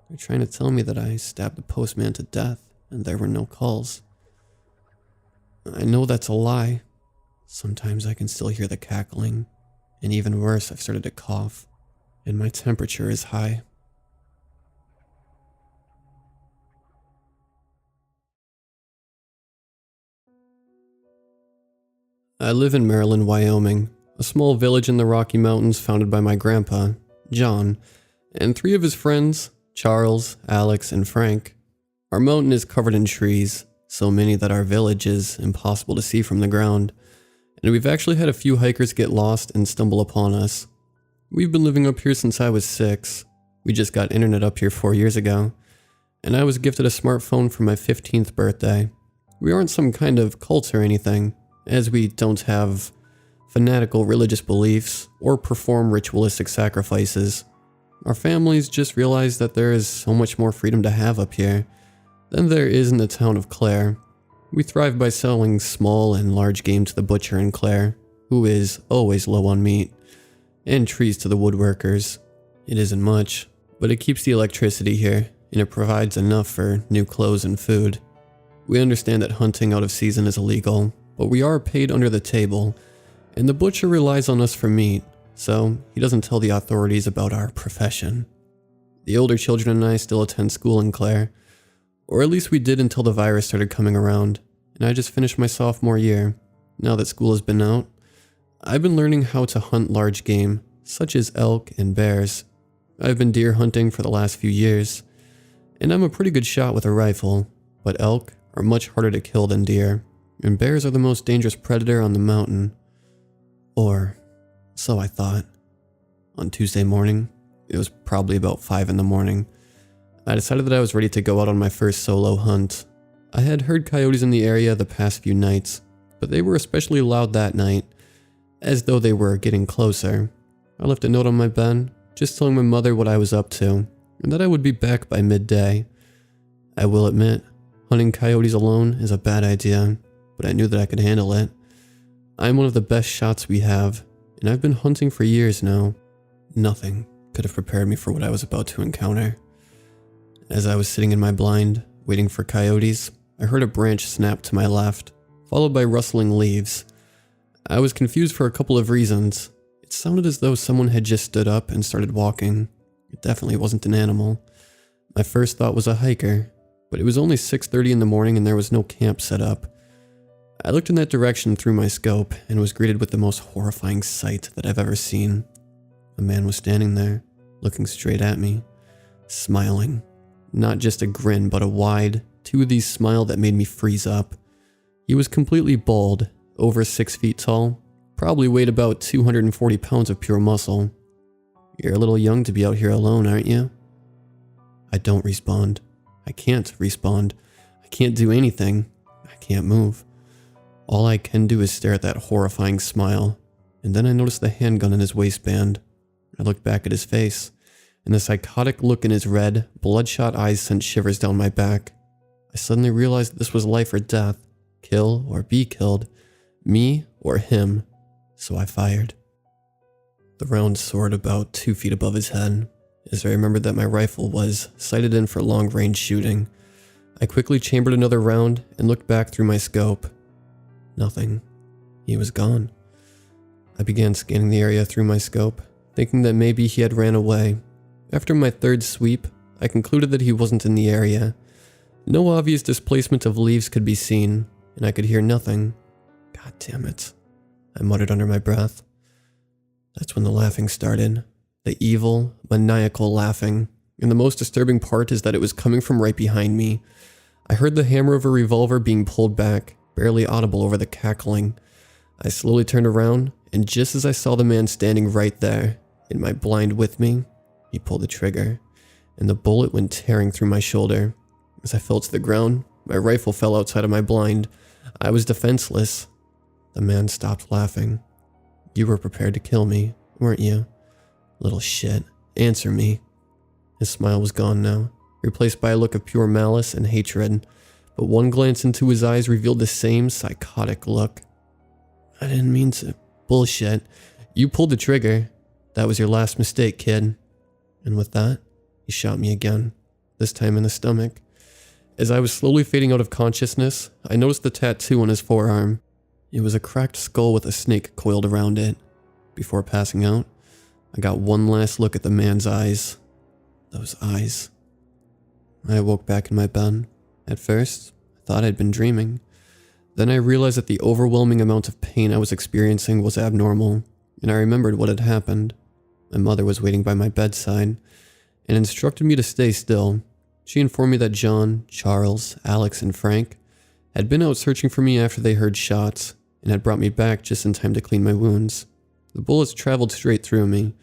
They're trying to tell me that I stabbed the postman to death, and there were no calls. I know that's a lie. Sometimes I can still hear the cackling, and even worse, I've started to cough, and my temperature is high. I live in Maryland, Wyoming, a small village in the Rocky Mountains founded by my grandpa, John, and 3 of his friends, Charles, Alex, and Frank. Our mountain is covered in trees, so many that our village is impossible to see from the ground, and we've actually had a few hikers get lost and stumble upon us. We've been living up here since I was 6. We just got internet up here 4 years ago, and I was gifted a smartphone for my 15th birthday. We aren't some kind of cult or anything, as we don't have fanatical religious beliefs or perform ritualistic sacrifices. Our families just realized that there is so much more freedom to have up here than there is in the town of Clare. We thrive by selling small and large game to the butcher in Clare, who is always low on meat, and trees to the woodworkers. It isn't much, but it keeps the electricity here, and it provides enough for new clothes and food. We understand that hunting out of season is illegal, but we are paid under the table, and the butcher relies on us for meat, so he doesn't tell the authorities about our profession. The older children and I still attend school in Clare, or at least we did until the virus started coming around, and I just finished my sophomore year. Now that school has been out, I've been learning how to hunt large game, such as elk and bears. I've been deer hunting for the last few years, and I'm a pretty good shot with a rifle, but elk are much harder to kill than deer, and bears are the most dangerous predator on the mountain. Or so I thought. On Tuesday morning, it was probably about 5 in the morning, I decided that I was ready to go out on my first solo hunt. I had heard coyotes in the area the past few nights, but they were especially loud that night, as though they were getting closer. I left a note on my bed, just telling my mother what I was up to, and that I would be back by midday. I will admit, hunting coyotes alone is a bad idea, but I knew that I could handle it. I'm one of the best shots we have, and I've been hunting for years now. Nothing could have prepared me for what I was about to encounter. As I was sitting in my blind, waiting for coyotes, I heard a branch snap to my left, followed by rustling leaves. I was confused for a couple of reasons. It sounded as though someone had just stood up and started walking. It definitely wasn't an animal. My first thought was a hiker, but it was only 6:30 in the morning and there was no camp set up. I looked in that direction through my scope and was greeted with the most horrifying sight that I've ever seen. A man was standing there, looking straight at me, smiling. Not just a grin, but a wide, toothy smile that made me freeze up. He was completely bald, over 6 feet tall, probably weighed about 240 pounds of pure muscle. "You're a little young to be out here alone, aren't you?" I don't respond. I can't respond. I can't do anything. I can't move. All I can do is stare at that horrifying smile, and then I noticed the handgun in his waistband. I looked back at his face, and the psychotic look in his red, bloodshot eyes sent shivers down my back. I suddenly realized that this was life or death, kill or be killed, me or him, so I fired. The round soared about 2 feet above his head, as I remembered that my rifle was sighted in for long-range shooting. I quickly chambered another round and looked back through my scope. Nothing. He was gone. I began scanning the area through my scope, thinking that maybe he had ran away. After my third sweep, I concluded that he wasn't in the area. No obvious displacement of leaves could be seen, and I could hear nothing. "God damn it," I muttered under my breath. That's when the laughing started. The evil, maniacal laughing. And the most disturbing part is that it was coming from right behind me. I heard the hammer of a revolver being pulled back, barely audible over the cackling. I slowly turned around, and just as I saw the man standing right there, in my blind with me, he pulled the trigger, and the bullet went tearing through my shoulder. As I fell to the ground, my rifle fell outside of my blind. I was defenseless. The man stopped laughing. "You were prepared to kill me, weren't you? Little shit, answer me." His smile was gone now, replaced by a look of pure malice and hatred, but one glance into his eyes revealed the same psychotic look. "I didn't mean to." "Bullshit. You pulled the trigger. That was your last mistake, kid." And with that, he shot me again, this time in the stomach. As I was slowly fading out of consciousness, I noticed the tattoo on his forearm. It was a cracked skull with a snake coiled around it. Before passing out, I got one last look at the man's eyes. Those eyes. I awoke back in my bed. At first, I thought I'd been dreaming. Then I realized that the overwhelming amount of pain I was experiencing was abnormal, and I remembered what had happened. My mother was waiting by my bedside and instructed me to stay still. She informed me that John, Charles, Alex, and Frank had been out searching for me after they heard shots and had brought me back just in time to clean my wounds. The bullets traveled straight through me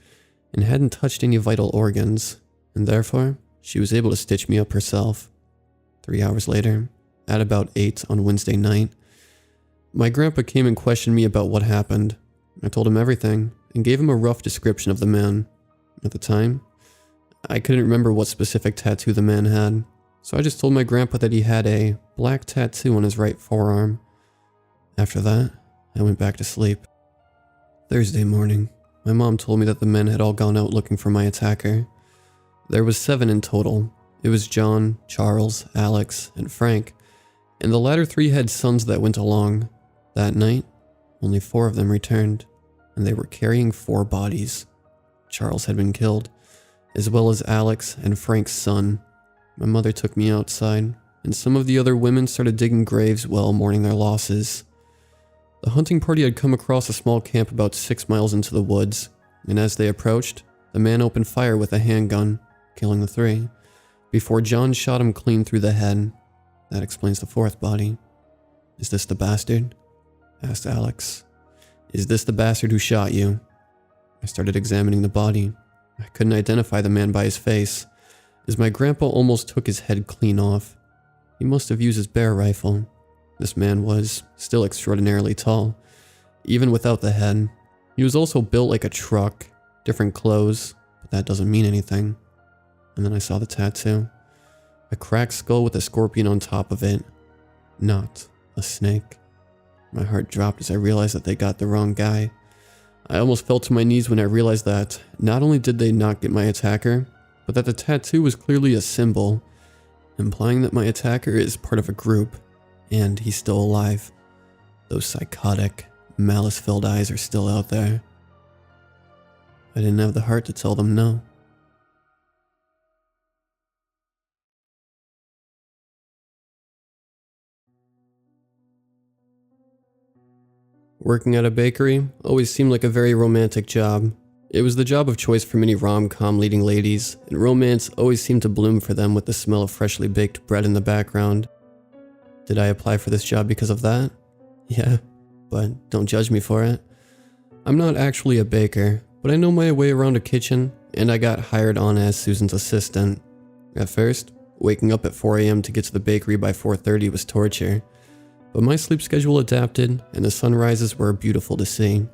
and hadn't touched any vital organs, and therefore she was able to stitch me up herself. 3 hours later, at about 8 on Wednesday night, my grandpa came and questioned me about what happened. I told him everything and gave him a rough description of the man. At the time, I couldn't remember what specific tattoo the man had, so I just told my grandpa that he had a black tattoo on his right forearm. After that, I went back to sleep. Thursday morning, my mom told me that the men had all gone out looking for my attacker. There was 7 in total. It was John, Charles, Alex, and Frank, and the latter 3 had sons that went along. That night, only 4 of them returned, and they were carrying 4 bodies. Charles had been killed, as well as Alex and Frank's son. My mother took me outside, and some of the other women started digging graves while mourning their losses. The hunting party had come across a small camp about 6 miles into the woods, and as they approached, the man opened fire with a handgun, killing the 3, before John shot him clean through the head. That explains the 4th body. "Is this the bastard?" asked Alex. "Is this the bastard who shot you?" I started examining the body. I couldn't identify the man by his face, as my grandpa almost took his head clean off. He must have used his bear rifle. This man was still extraordinarily tall, even without the head. He was also built like a truck, different clothes, but that doesn't mean anything. And then I saw the tattoo. A cracked skull with a scorpion on top of it. Not a snake. My heart dropped as I realized that they got the wrong guy. I almost fell to my knees when I realized that not only did they not get my attacker, but that the tattoo was clearly a symbol, implying that my attacker is part of a group, and he's still alive. Those psychotic, malice-filled eyes are still out there. I didn't have the heart to tell them no. Working at a bakery always seemed like a very romantic job. It was the job of choice for many rom-com leading ladies, and romance always seemed to bloom for them with the smell of freshly baked bread in the background. Did I apply for this job because of that? Yeah, but don't judge me for it. I'm not actually a baker, but I know my way around a kitchen, and I got hired on as Susan's assistant. At first, waking up at 4 a.m. to get to the bakery by 4:30 was torture, but my sleep schedule adapted, and the sunrises were beautiful to see.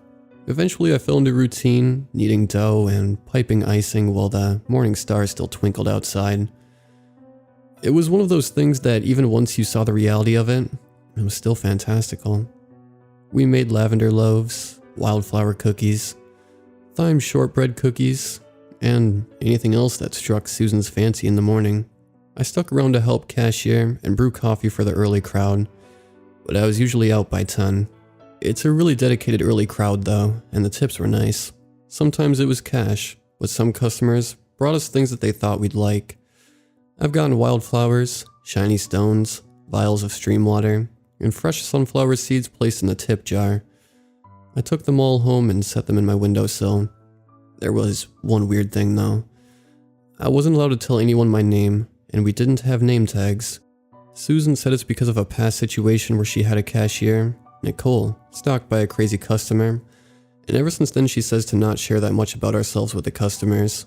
Eventually I fell into routine, kneading dough and piping icing while the morning stars still twinkled outside. It was one of those things that even once you saw the reality of it, it was still fantastical. We made lavender loaves, wildflower cookies, thyme shortbread cookies, and anything else that struck Susan's fancy in the morning. I stuck around to help cashier and brew coffee for the early crowd, but I was usually out by 10. It's a really dedicated early crowd though, and the tips were nice. Sometimes it was cash, but some customers brought us things that they thought we'd like. I've gotten wildflowers, shiny stones, vials of stream water, and fresh sunflower seeds placed in a tip jar. I took them all home and set them in my windowsill. There was one weird thing though. I wasn't allowed to tell anyone my name, and we didn't have name tags. Susan said it's because of a past situation where she had a cashier, Nicole, stalked by a crazy customer, and ever since then she says to not share that much about ourselves with the customers.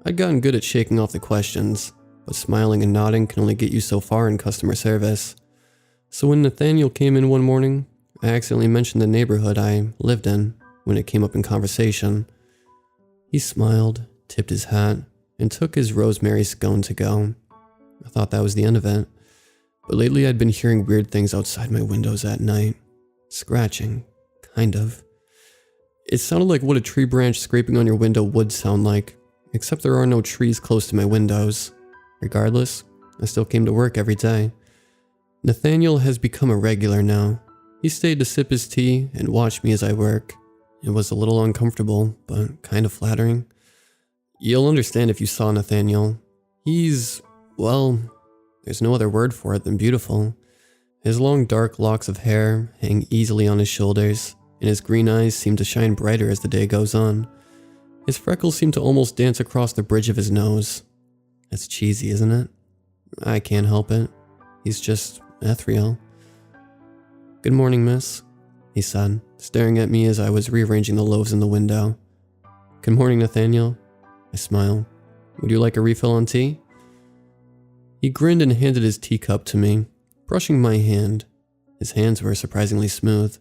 I'd gotten good at shaking off the questions, but smiling and nodding can only get you so far in customer service. So when Nathaniel came in one morning, I accidentally mentioned the neighborhood I lived in when it came up in conversation. He smiled, tipped his hat, and took his rosemary scone to go. I thought that was the end of it, but lately I'd been hearing weird things outside my windows at night. Scratching, kind of. It sounded like what a tree branch scraping on your window would sound like, except there are no trees close to my windows. Regardless, I still came to work every day. Nathaniel has become a regular now. He stayed to sip his tea and watch me as I work. It was a little uncomfortable, but kind of flattering. You'll understand if you saw Nathaniel. He's, well, there's no other word for it than beautiful. His long dark locks of hair hang easily on his shoulders, and his green eyes seem to shine brighter as the day goes on. His freckles seem to almost dance across the bridge of his nose. That's cheesy, isn't it? I can't help it. He's just ethereal. "Good morning, miss," he said, staring at me as I was rearranging the loaves in the window. "Good morning, Nathaniel." I smiled. "Would you like a refill on tea?" He grinned and handed his teacup to me, brushing my hand. His hands were surprisingly smooth.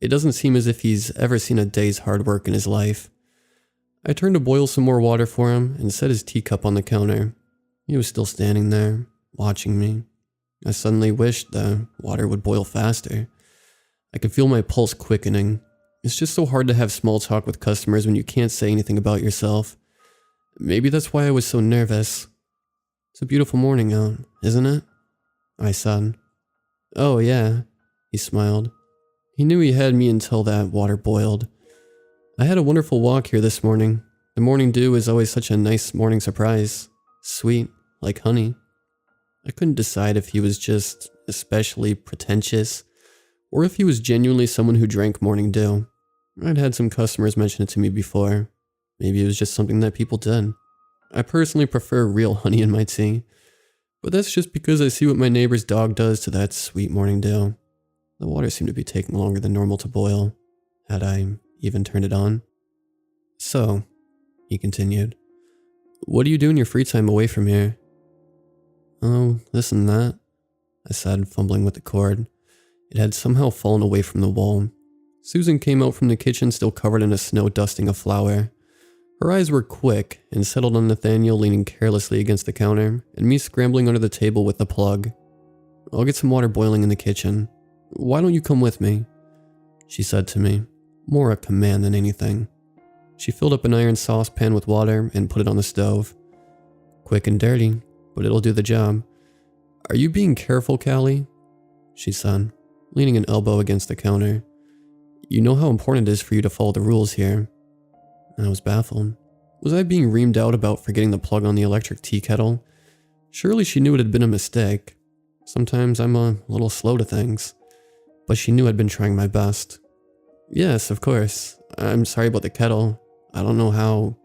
It doesn't seem as if he's ever seen a day's hard work in his life. I turned to boil some more water for him and set his teacup on the counter. He was still standing there, watching me. I suddenly wished the water would boil faster. I could feel my pulse quickening. It's just so hard to have small talk with customers when you can't say anything about yourself. Maybe that's why I was so nervous. "It's a beautiful morning out, isn't it?" I said. "Oh yeah," he smiled. He knew he had me until that water boiled. "I had a wonderful walk here this morning. The morning dew is always such a nice morning surprise. Sweet, like honey." I couldn't decide if he was just especially pretentious, or if he was genuinely someone who drank morning dew. I'd had some customers mention it to me before. Maybe it was just something that people did. I personally prefer real honey in my tea, but that's just because I see what my neighbor's dog does to that sweet morning dew. The water seemed to be taking longer than normal to boil, had I even turned it on. "So," he continued, "what do you do in your free time away from here?" "Oh, this and that," I said, fumbling with the cord. It had somehow fallen away from the wall. Susan came out from the kitchen still covered in a snow dusting of flour. Her eyes were quick and settled on Nathaniel leaning carelessly against the counter and me scrambling under the table with the plug. "I'll get some water boiling in the kitchen. Why don't you come with me?" she said to me, more a command than anything. She filled up an iron saucepan with water and put it on the stove. "Quick and dirty, but it'll do the job. Are you being careful, Callie?" she said, leaning an elbow against the counter. "You know how important it is for you to follow the rules here." I was baffled. Was I being reamed out about forgetting the plug on the electric tea kettle? Surely she knew it had been a mistake. Sometimes I'm a little slow to things, but she knew I'd been trying my best. Yes, of course. I'm sorry about the kettle. I don't know how...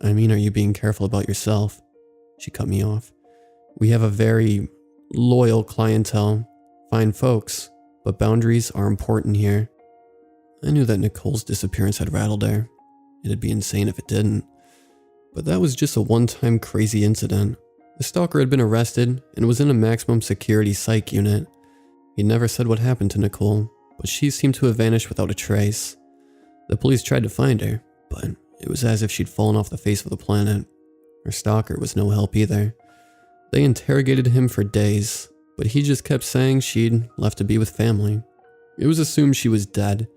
I mean, are you being careful about yourself? She cut me off. We have a very loyal clientele. Fine folks, but boundaries are important here. I knew that Nicole's disappearance had rattled her. It'd be insane if it didn't. But that was just a one-time crazy incident. The stalker had been arrested and was in a maximum security psych unit. He never said what happened to Nicole, but she seemed to have vanished without a trace. The police tried to find her, but it was as if she'd fallen off the face of the planet. Her stalker was no help either. They interrogated him for days, but he just kept saying she'd left to be with family. It was assumed she was dead.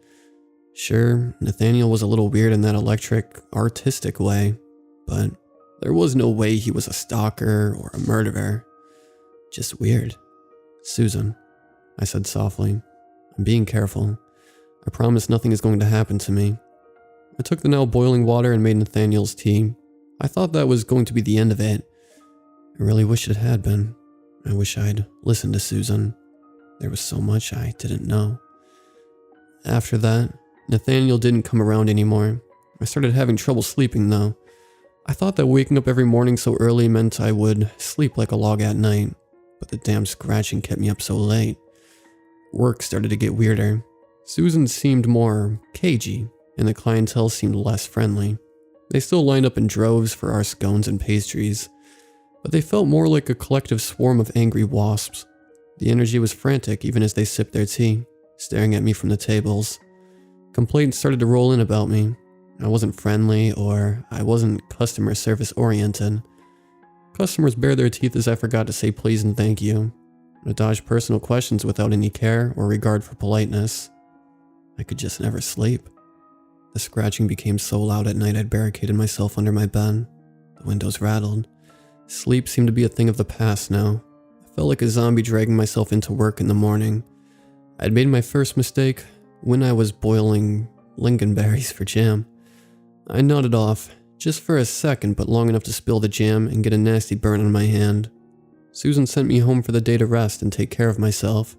Sure, Nathaniel was a little weird in that electric, artistic way, but there was no way he was a stalker or a murderer. Just weird. Susan, I said softly, I'm being careful. I promise nothing is going to happen to me. I took the now boiling water and made Nathaniel's tea. I thought that was going to be the end of it. I really wish it had been. I wish I'd listened to Susan. There was so much I didn't know. After that, Nathaniel didn't come around anymore. I started having trouble sleeping though. I thought that waking up every morning so early meant I would sleep like a log at night, but the damn scratching kept me up so late. Work started to get weirder. Susan seemed more cagey, and the clientele seemed less friendly. They still lined up in droves for our scones and pastries, but they felt more like a collective swarm of angry wasps. The energy was frantic even as they sipped their tea, staring at me from the tables. Complaints started to roll in about me. I wasn't friendly, or I wasn't customer service oriented. Customers bare their teeth as I forgot to say please and thank you. I dodged personal questions without any care or regard for politeness. I could just never sleep. The scratching became so loud at night I'd barricaded myself under my bed. The windows rattled. Sleep seemed to be a thing of the past now. I felt like a zombie dragging myself into work in the morning. I'd made my first mistake when I was boiling lingonberries for jam. I nodded off, just for a second but long enough to spill the jam and get a nasty burn on my hand. Susan sent me home for the day to rest and take care of myself.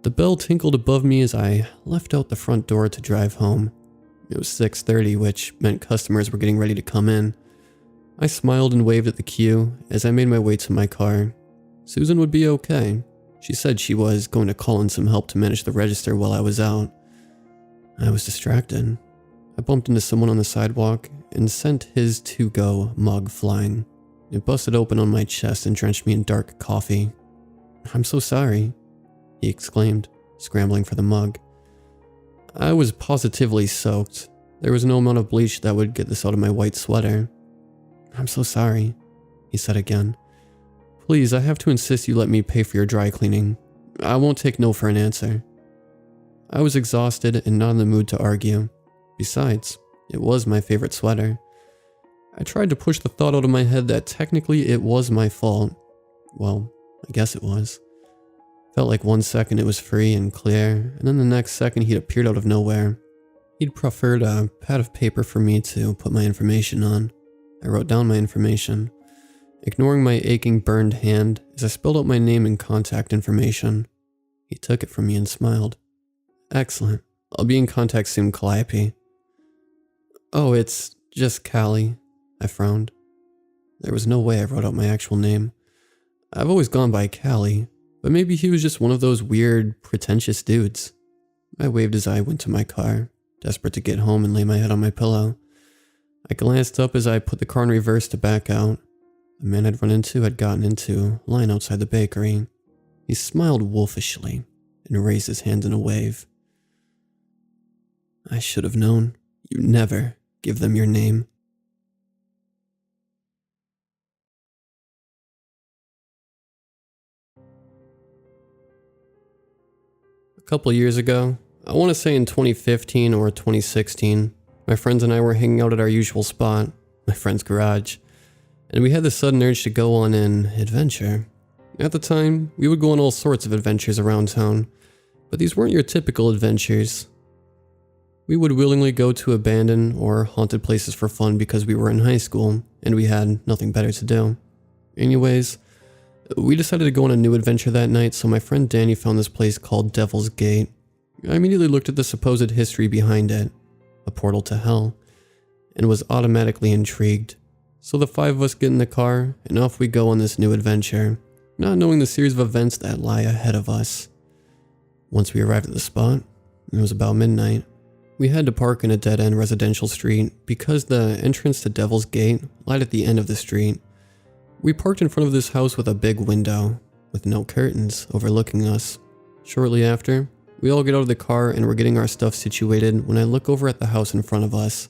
The bell tinkled above me as I left out the front door to drive home. It was 6:30, which meant customers were getting ready to come in. I smiled and waved at the queue as I made my way to my car. Susan would be okay. She said she was going to call in some help to manage the register while I was out. I was distracted. I bumped into someone on the sidewalk and sent his to-go mug flying. It busted open on my chest and drenched me in dark coffee. "I'm so sorry," he exclaimed, scrambling for the mug. I was positively soaked. There was no amount of bleach that would get this out of my white sweater. "I'm so sorry," he said again. "Please, I have to insist you let me pay for your dry cleaning. I won't take no for an answer." I was exhausted and not in the mood to argue. Besides, it was my favorite sweater. I tried to push the thought out of my head that technically it was my fault. Well, I guess it was. Felt like one second it was free and clear, and then the next second he'd appeared out of nowhere. He'd proffered a pad of paper for me to put my information on. I wrote down my information, ignoring my aching burned hand as I spelled out my name and contact information. He took it from me and smiled. "Excellent. I'll be in contact soon, Calliope." "Oh, it's just Callie," I frowned. There was no way I wrote out my actual name. I've always gone by Callie, but maybe he was just one of those weird, pretentious dudes. I waved as I went to my car, desperate to get home and lay my head on my pillow. I glanced up as I put the car in reverse to back out. The man I'd run into had gotten into line outside the bakery. He smiled wolfishly and raised his hand in a wave. "I should have known. You never give them your name." A couple years ago, I want to say in 2015 or 2016, my friends and I were hanging out at our usual spot, my friend's garage, and we had the sudden urge to go on an adventure. At the time, we would go on all sorts of adventures around town, but these weren't your typical adventures. We would willingly go to abandoned or haunted places for fun because we were in high school and we had nothing better to do. Anyways, we decided to go on a new adventure that night, so my friend Danny found this place called Devil's Gate. I immediately looked at the supposed history behind it, a portal to hell, and was automatically intrigued. So the 5 of us get in the car, and off we go on this new adventure, not knowing the series of events that lie ahead of us. Once we arrived at the spot, it was about midnight. We had to park in a dead-end residential street because the entrance to Devil's Gate lied at the end of the street. We parked in front of this house with a big window, with no curtains overlooking us. Shortly after, we all get out of the car and we're getting our stuff situated when I look over at the house in front of us,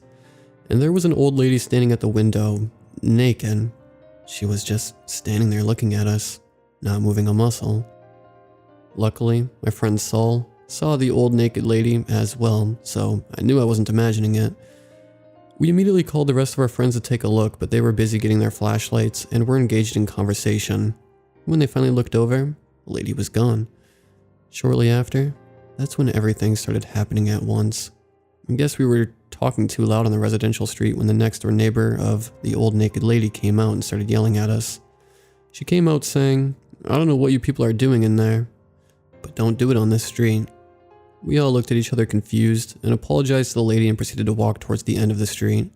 and there was an old lady standing at the window, naked. She was just standing there looking at us, not moving a muscle. Luckily, my friend Saul saw the old naked lady as well, so I knew I wasn't imagining it. We immediately called the rest of our friends to take a look, but they were busy getting their flashlights and were engaged in conversation. When they finally looked over, the lady was gone. Shortly after, that's when everything started happening at once. I guess we were talking too loud on the residential street when the next door neighbor of the old naked lady came out and started yelling at us. She came out saying, "I don't know what you people are doing in there, but don't do it on this street." We all looked at each other confused and apologized to the lady and proceeded to walk towards the end of the street.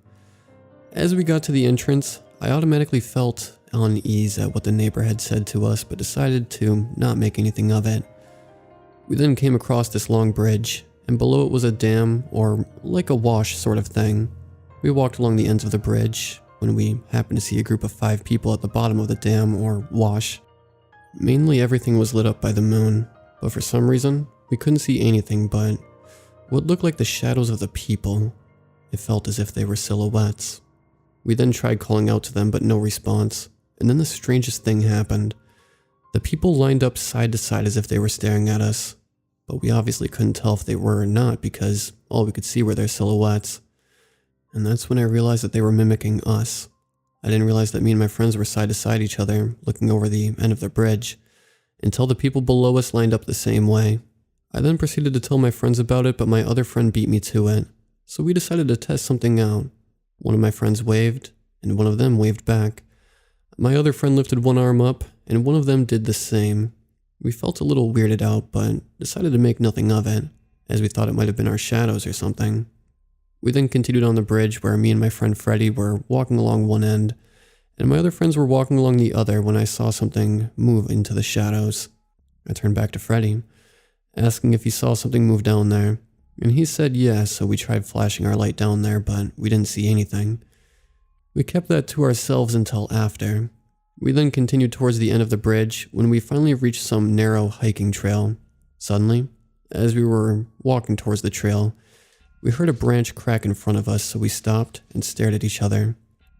As we got to the entrance, I automatically felt unease at what the neighbor had said to us, but decided to not make anything of it. We then came across this long bridge, and below it was a dam, or like a wash sort of thing. We walked along the ends of the bridge when we happened to see a group of 5 people at the bottom of the dam or wash. Mainly everything was lit up by the moon, but for some reason, we couldn't see anything but what looked like the shadows of the people. It felt as if they were silhouettes. We then tried calling out to them, but no response, and then the strangest thing happened. The people lined up side to side as if they were staring at us, but we obviously couldn't tell if they were or not because all we could see were their silhouettes. And that's when I realized that they were mimicking us. I didn't realize that me and my friends were side to side each other, looking over the end of the bridge, until the people below us lined up the same way. I then proceeded to tell my friends about it, but my other friend beat me to it, so we decided to test something out. One of my friends waved, and one of them waved back. My other friend lifted one arm up, and one of them did the same. We felt a little weirded out, but decided to make nothing of it, as we thought it might have been our shadows or something. We then continued on the bridge where me and my friend Freddie were walking along one end, and my other friends were walking along the other when I saw something move into the shadows. I turned back to Freddie, asking if he saw something move down there, and he said yes, so we tried flashing our light down there, but we didn't see anything. We kept that to ourselves until after. We then continued towards the end of the bridge when we finally reached some narrow hiking trail. Suddenly, as we were walking towards the trail, we heard a branch crack in front of us, so we stopped and stared at each other.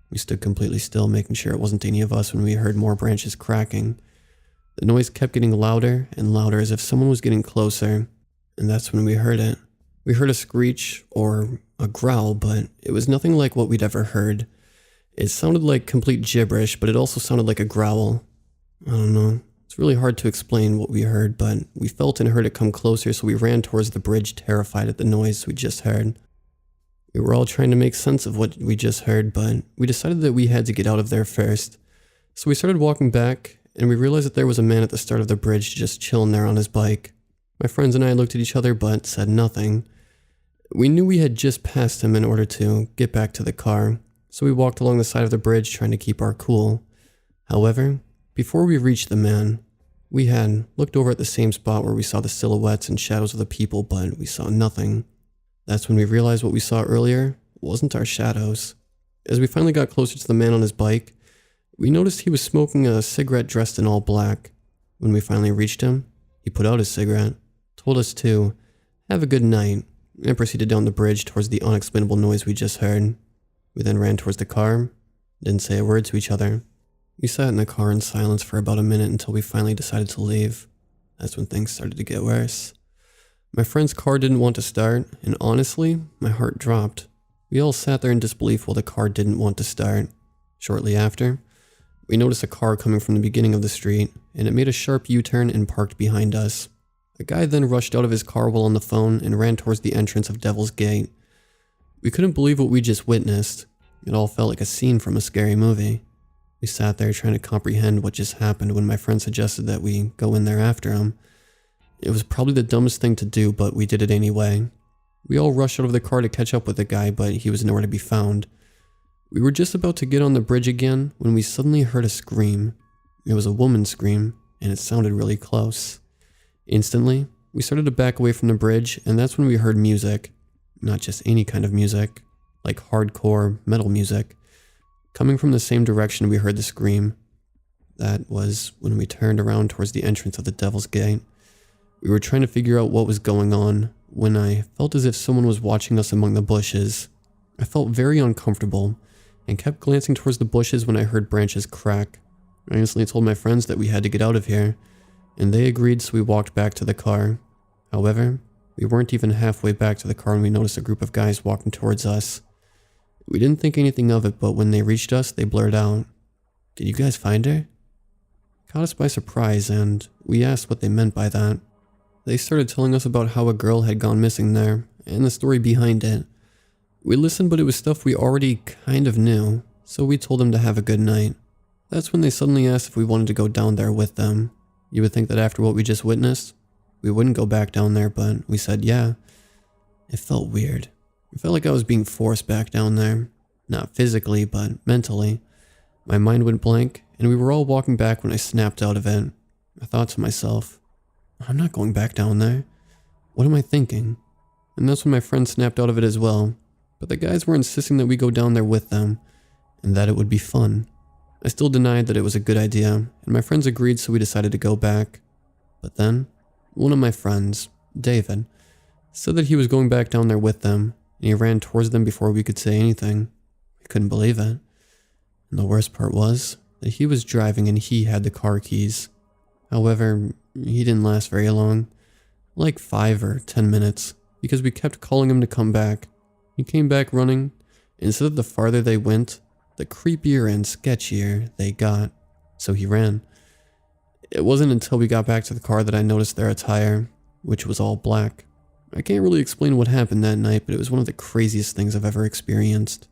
We stood completely still, making sure it wasn't any of us when we heard more branches cracking. The noise kept getting louder and louder as if someone was getting closer, and that's when we heard it. We heard a screech or a growl, but it was nothing like what we'd ever heard. It sounded like complete gibberish, but it also sounded like a growl. I don't know. It's really hard to explain what we heard, but we felt and heard it come closer, so we ran towards the bridge, terrified at the noise we just heard. We were all trying to make sense of what we just heard, but we decided that we had to get out of there first. So we started walking back, and we realized that there was a man at the start of the bridge just chilling there on his bike. My friends and I looked at each other, but said nothing. We knew we had just passed him in order to get back to the car, so we walked along the side of the bridge trying to keep our cool. However, before we reached the man, we had looked over at the same spot where we saw the silhouettes and shadows of the people, but we saw nothing. That's when we realized what we saw earlier wasn't our shadows. As we finally got closer to the man on his bike, we noticed he was smoking a cigarette dressed in all black. When we finally reached him, he put out his cigarette, told us to have a good night, and proceeded down the bridge towards the unexplainable noise we just heard. We then ran towards the car, didn't say a word to each other. We sat in the car in silence for about a minute until we finally decided to leave. That's when things started to get worse. My friend's car didn't want to start, and honestly, my heart dropped. We all sat there in disbelief while the car didn't want to start. Shortly after, we noticed a car coming from the beginning of the street, and it made a sharp U-turn and parked behind us. A guy then rushed out of his car while on the phone and ran towards the entrance of Devil's Gate. We couldn't believe what we just witnessed. It all felt like a scene from a scary movie. We sat there trying to comprehend what just happened when my friend suggested that we go in there after him. It was probably the dumbest thing to do, but we did it anyway. We all rushed out of the car to catch up with the guy, but he was nowhere to be found. We were just about to get on the bridge again when we suddenly heard a scream. It was a woman's scream, and it sounded really close. Instantly, we started to back away from the bridge, and that's when we heard music. Not just any kind of music, like hardcore metal music. Coming from the same direction we heard the scream. That was when we turned around towards the entrance of the Devil's Gate. We were trying to figure out what was going on when I felt as if someone was watching us among the bushes. I felt very uncomfortable and kept glancing towards the bushes when I heard branches crack. I instantly told my friends that we had to get out of here, and they agreed, so we walked back to the car. However, we weren't even halfway back to the car when we noticed a group of guys walking towards us. We didn't think anything of it, but when they reached us, they blurred out, "Did you guys find her?" Caught us by surprise, and we asked what they meant by that. They started telling us about how a girl had gone missing there, and the story behind it. We listened, but it was stuff we already kind of knew, so we told them to have a good night. That's when they suddenly asked if we wanted to go down there with them. You would think that after what we just witnessed, we wouldn't go back down there, but we said yeah. It felt weird. It felt like I was being forced back down there. Not physically, but mentally. My mind went blank, and we were all walking back when I snapped out of it. I thought to myself, I'm not going back down there. What am I thinking? And that's when my friend snapped out of it as well. But the guys were insisting that we go down there with them, and that it would be fun. I still denied that it was a good idea, and my friends agreed, so we decided to go back. But then, one of my friends, David, said that he was going back down there with them, and he ran towards them before we could say anything. We couldn't believe it. And the worst part was that he was driving and he had the car keys. However, he didn't last very long, like 5 or 10 minutes, because we kept calling him to come back. He came back running, and said that the farther they went, the creepier and sketchier they got, so he ran. It wasn't until we got back to the car that I noticed their attire, which was all black. I can't really explain what happened that night, but it was one of the craziest things I've ever experienced.